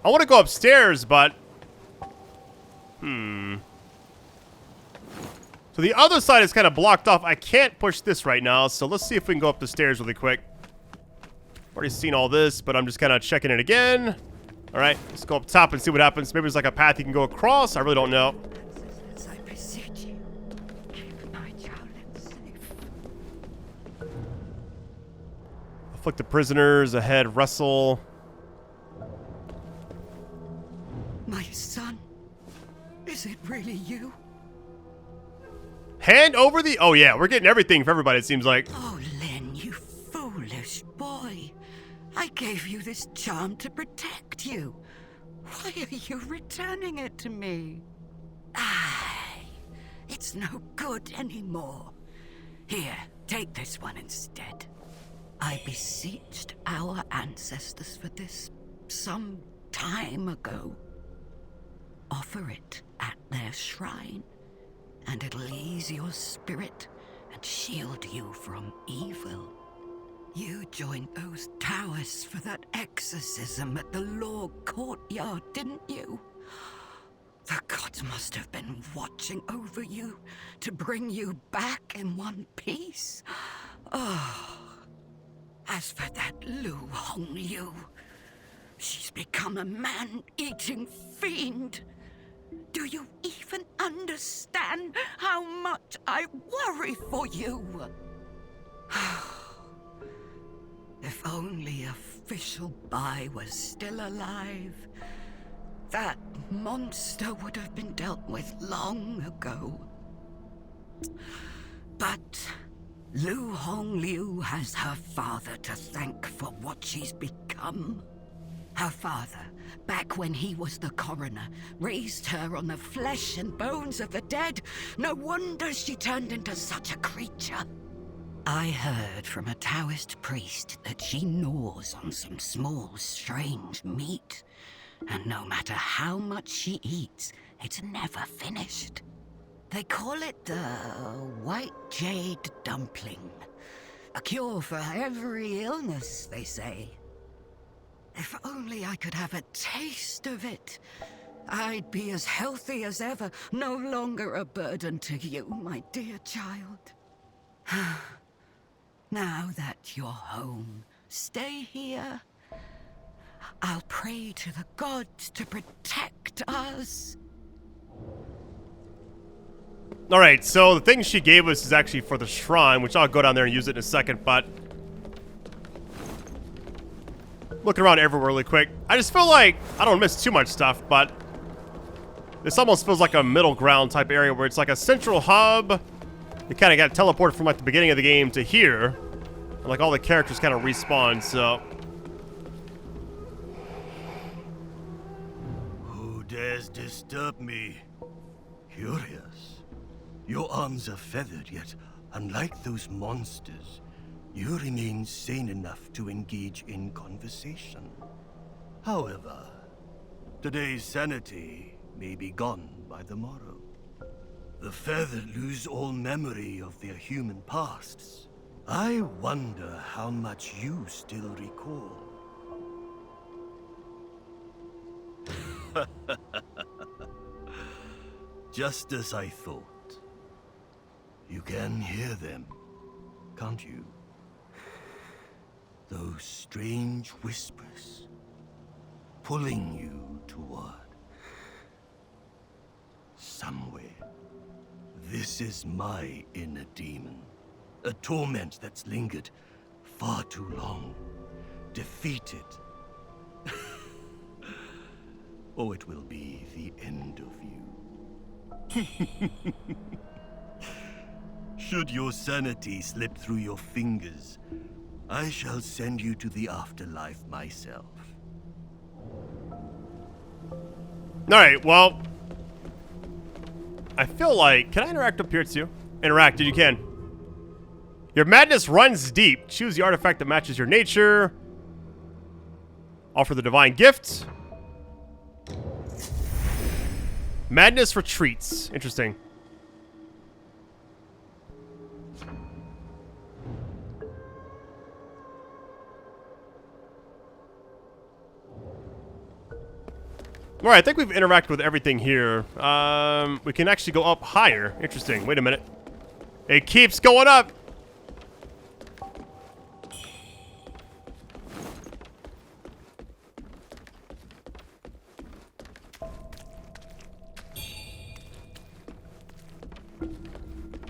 I want to go upstairs, but... So the other side is kind of blocked off. I can't push this right now, so let's see if we can go up the stairs really quick. Already seen all this, but I'm just kind of checking it again. Alright, let's go up top and see what happens. Maybe there's like a path you can go across. I really don't know. I beseech you, keep my child safe. Afflict the prisoners, ahead, wrestle. My son, is it really you? Hand over the... oh yeah, we're getting everything for everybody, it seems like. Oh, Len, you foolish boy. I gave you this charm to protect you. Why are you returning it to me? It's no good anymore. Here, take this one instead. I beseeched our ancestors for this some time ago. Offer it at their shrine, and it'll ease your spirit and shield you from evil. You joined those Taoists for that exorcism at the law courtyard, didn't you? The gods must have been watching over you to bring you back in one piece. Oh. As for that Lu Hongliu, she's become a man-eating fiend. Do you even understand how much I worry for you? If only Official Bai was still alive, that monster would have been dealt with long ago. But Lu Hongliu has her father to thank for what she's become. Her father, back when he was the coroner, raised her on the flesh and bones of the dead. No wonder she turned into such a creature. I heard from a Taoist priest that she gnaws on some small, strange meat. And no matter how much she eats, it's never finished. They call it the white jade dumpling. A cure for every illness, they say. If only I could have a taste of it, I'd be as healthy as ever, no longer a burden to you, my dear child. Now that you're home, stay here. I'll pray to the gods to protect us. Alright, so the thing she gave us is actually for the shrine, which I'll go down there and use it in a second, but looking around everywhere really quick. I just feel like I don't miss too much stuff, but this almost feels like a middle ground type area where it's like a central hub. You kind of got teleported from like the beginning of the game to here. And like all the characters kind of respawn, so. Who dares disturb me? Curious. Your arms are feathered, yet unlike those monsters, you remain sane enough to engage in conversation. However, today's sanity may be gone by the morrow. The feathered lose all memory of their human pasts. I wonder how much you still recall. Just as I thought. You can hear them, can't you? Those strange whispers, pulling you toward somewhere. This is my inner demon, a torment that's lingered far too long, defeated. Or it will be the end of you. Should your sanity slip through your fingers, I shall send you to the afterlife myself. Alright, well, I feel like, can I interact up here too? Interact, dude, you can. Your madness runs deep. Choose the artifact that matches your nature. Offer the divine gift. Madness retreats. Interesting. Alright, I think we've interacted with everything here. We can actually go up higher. Interesting. Wait a minute. It keeps going up.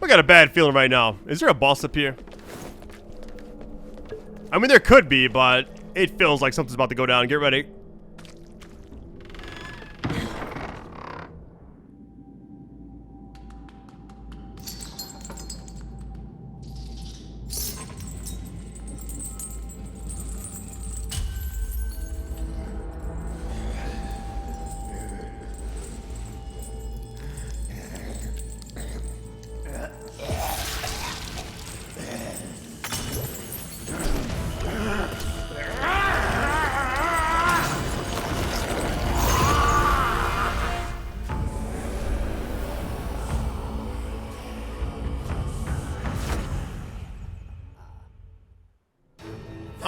I got a bad feeling right now. Is there a boss up here? I mean, there could be, but it feels like something's about to go down. Get ready.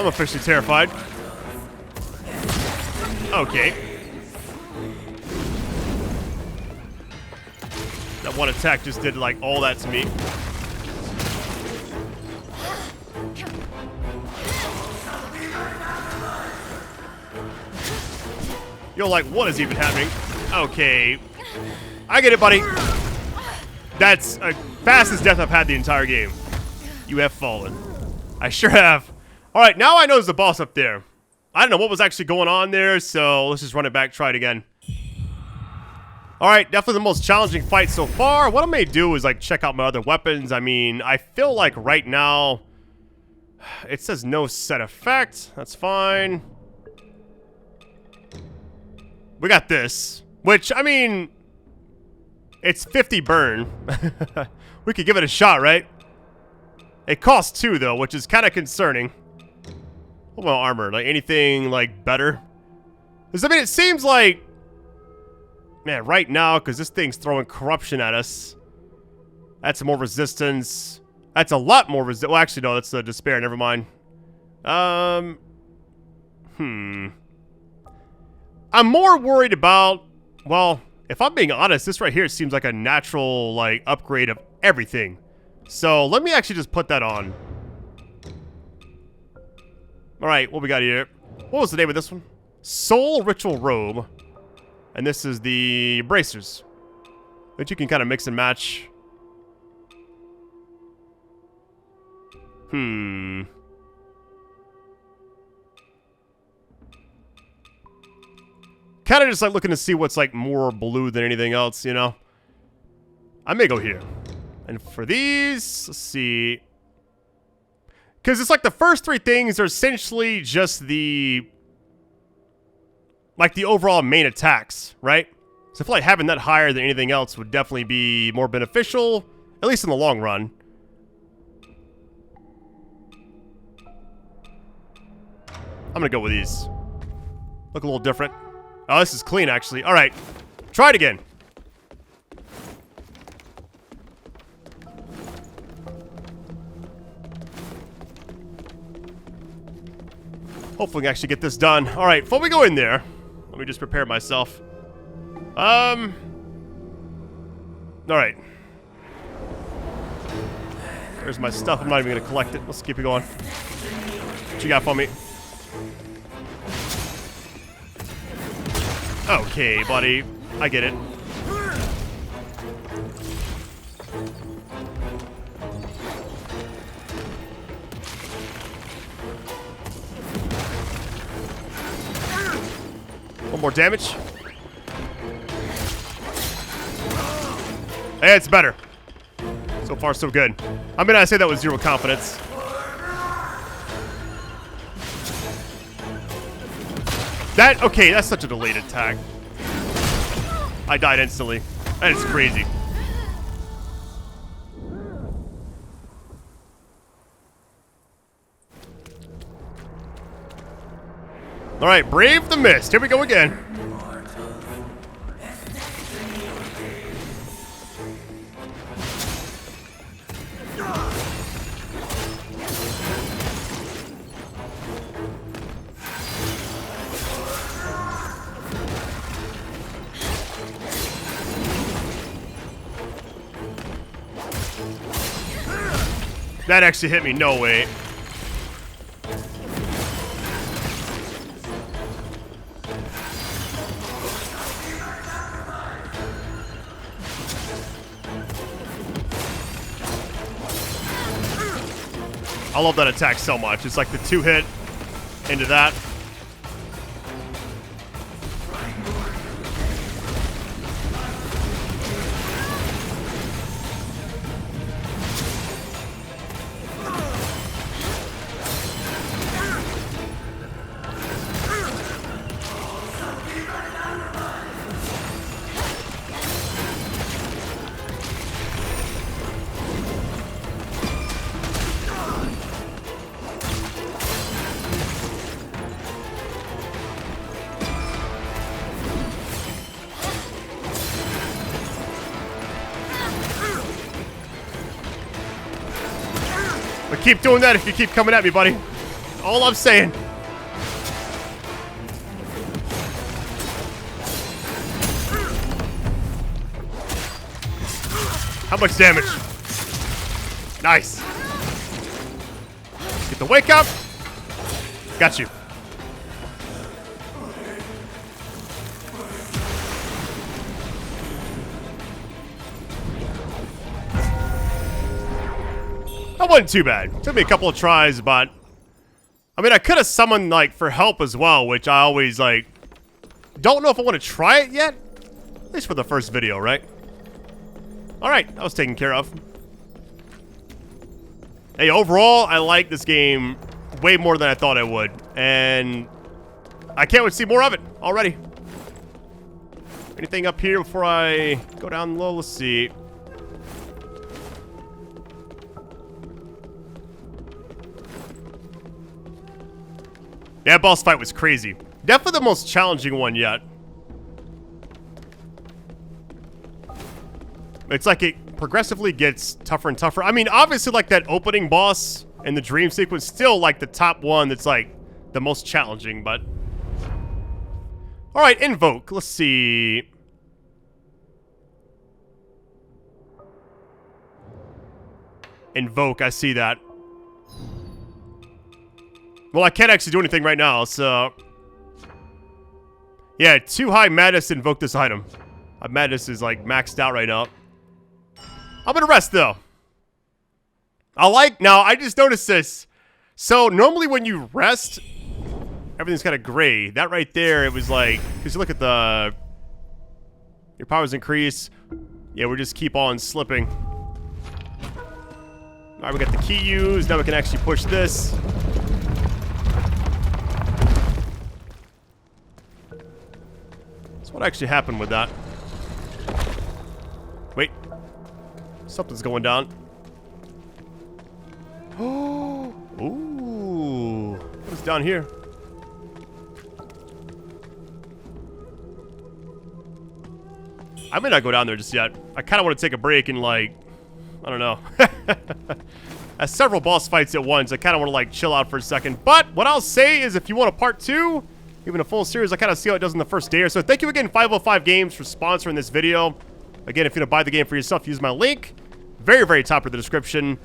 I'm officially terrified. Okay. That one attack just did like all that to me. Yo, like, what is even happening? Okay. I get it, buddy. That's a fastest death I've had the entire game. You have fallen. I sure have. Alright, now I know there's a boss up there. I don't know what was actually going on there, so let's just run it back, try it again. Alright, definitely the most challenging fight so far. What I may do is, like, check out my other weapons. I mean, I feel like right now, it says no set effect. That's fine. We got this, which, I mean, it's 50 burn. We could give it a shot, right? It costs 2, though, which is kind of concerning. What about armor? Like, anything, like, better? Because, I mean, it seems like... Man, right now, because this thing's throwing corruption at us. That's some more resistance. That's a lot more resistance. Well, actually, no, that's the despair. Never mind. I'm more worried about... Well, if I'm being honest, this right here seems like a natural, like, upgrade of everything. So, let me actually just put that on. Alright, what we got here? What was the name of this one? Soul Ritual Robe. And this is the bracers, which you can kind of mix and match. Kind of just like looking to see what's like more blue than anything else, you know? I may go here. And for these, let's see. Because it's like the first 3 things are essentially just the... like the overall main attacks, right? So I feel like having that higher than anything else would definitely be more beneficial, at least in the long run. I'm gonna go with these. Look a little different. Oh, this is clean, actually. All right, try it again. Hopefully we can actually get this done. All right, before we go in there, let me just prepare myself. All right. There's my stuff. I'm not even gonna collect it. Let's keep it going. What you got for me? Okay, buddy. I get it. One more damage. Hey, it's better. So far, so good. I mean, I say that with 0 confidence. That, okay, that's such a delayed attack. I died instantly. That is crazy. Alright, brave the mist. Here we go again. That actually hit me. No way. I love that attack so much. It's like the 2-hit into that. But keep doing that if you keep coming at me, buddy. All I'm saying. How much damage? Nice. Get the wake up. Got you. That wasn't too bad. Took me a couple of tries, but I mean, I could have summoned like for help as well, which I always like. Don't know if I want to try it yet. At least for the first video, right? All right, that was taken care of. Hey, overall, I like this game way more than I thought I would, and I can't wait to see more of it already. Anything up here before I go down low? Let's see. Yeah, boss fight was crazy. Definitely the most challenging one yet. It's like it progressively gets tougher and tougher. I mean, obviously, like that opening boss and the dream sequence, still like the top one that's like the most challenging, but... Alright, Invoke. Let's see. Invoke, I see that. Well, I can't actually do anything right now, so... Yeah, too high madness to invoke this item. My madness is like maxed out right now. I'm gonna rest though. Now I just noticed this. So normally when you rest, everything's kind of gray. That right there, it was like, because you look at your powers increase. Yeah, we just keep on slipping. All right, we got the key used. Now we can actually push this. So what actually happened with that? Wait. Something's going down. Oh, ooh. What's down here? I may not go down there just yet. I kind of want to take a break and like, I don't know. Several boss fights at once. I kind of want to like chill out for a second. But what I'll say is if you want a part 2, even a full series, I kind of see how it does in the first day or so. Thank you again, 505 Games, for sponsoring this video. Again, if you're going to buy the game for yourself, use my link. Very, very top of the description.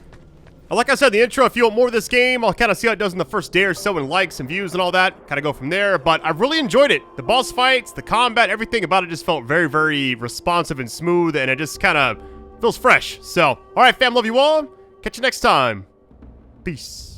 Like I said in the intro, if you want more of this game, I'll kind of see how it does in the first day or so in likes and views and all that. Kind of go from there. But I've really enjoyed it. The boss fights, the combat, everything about it just felt very, very responsive and smooth. And it just kind of feels fresh. So, all right, fam, love you all. Catch you next time. Peace.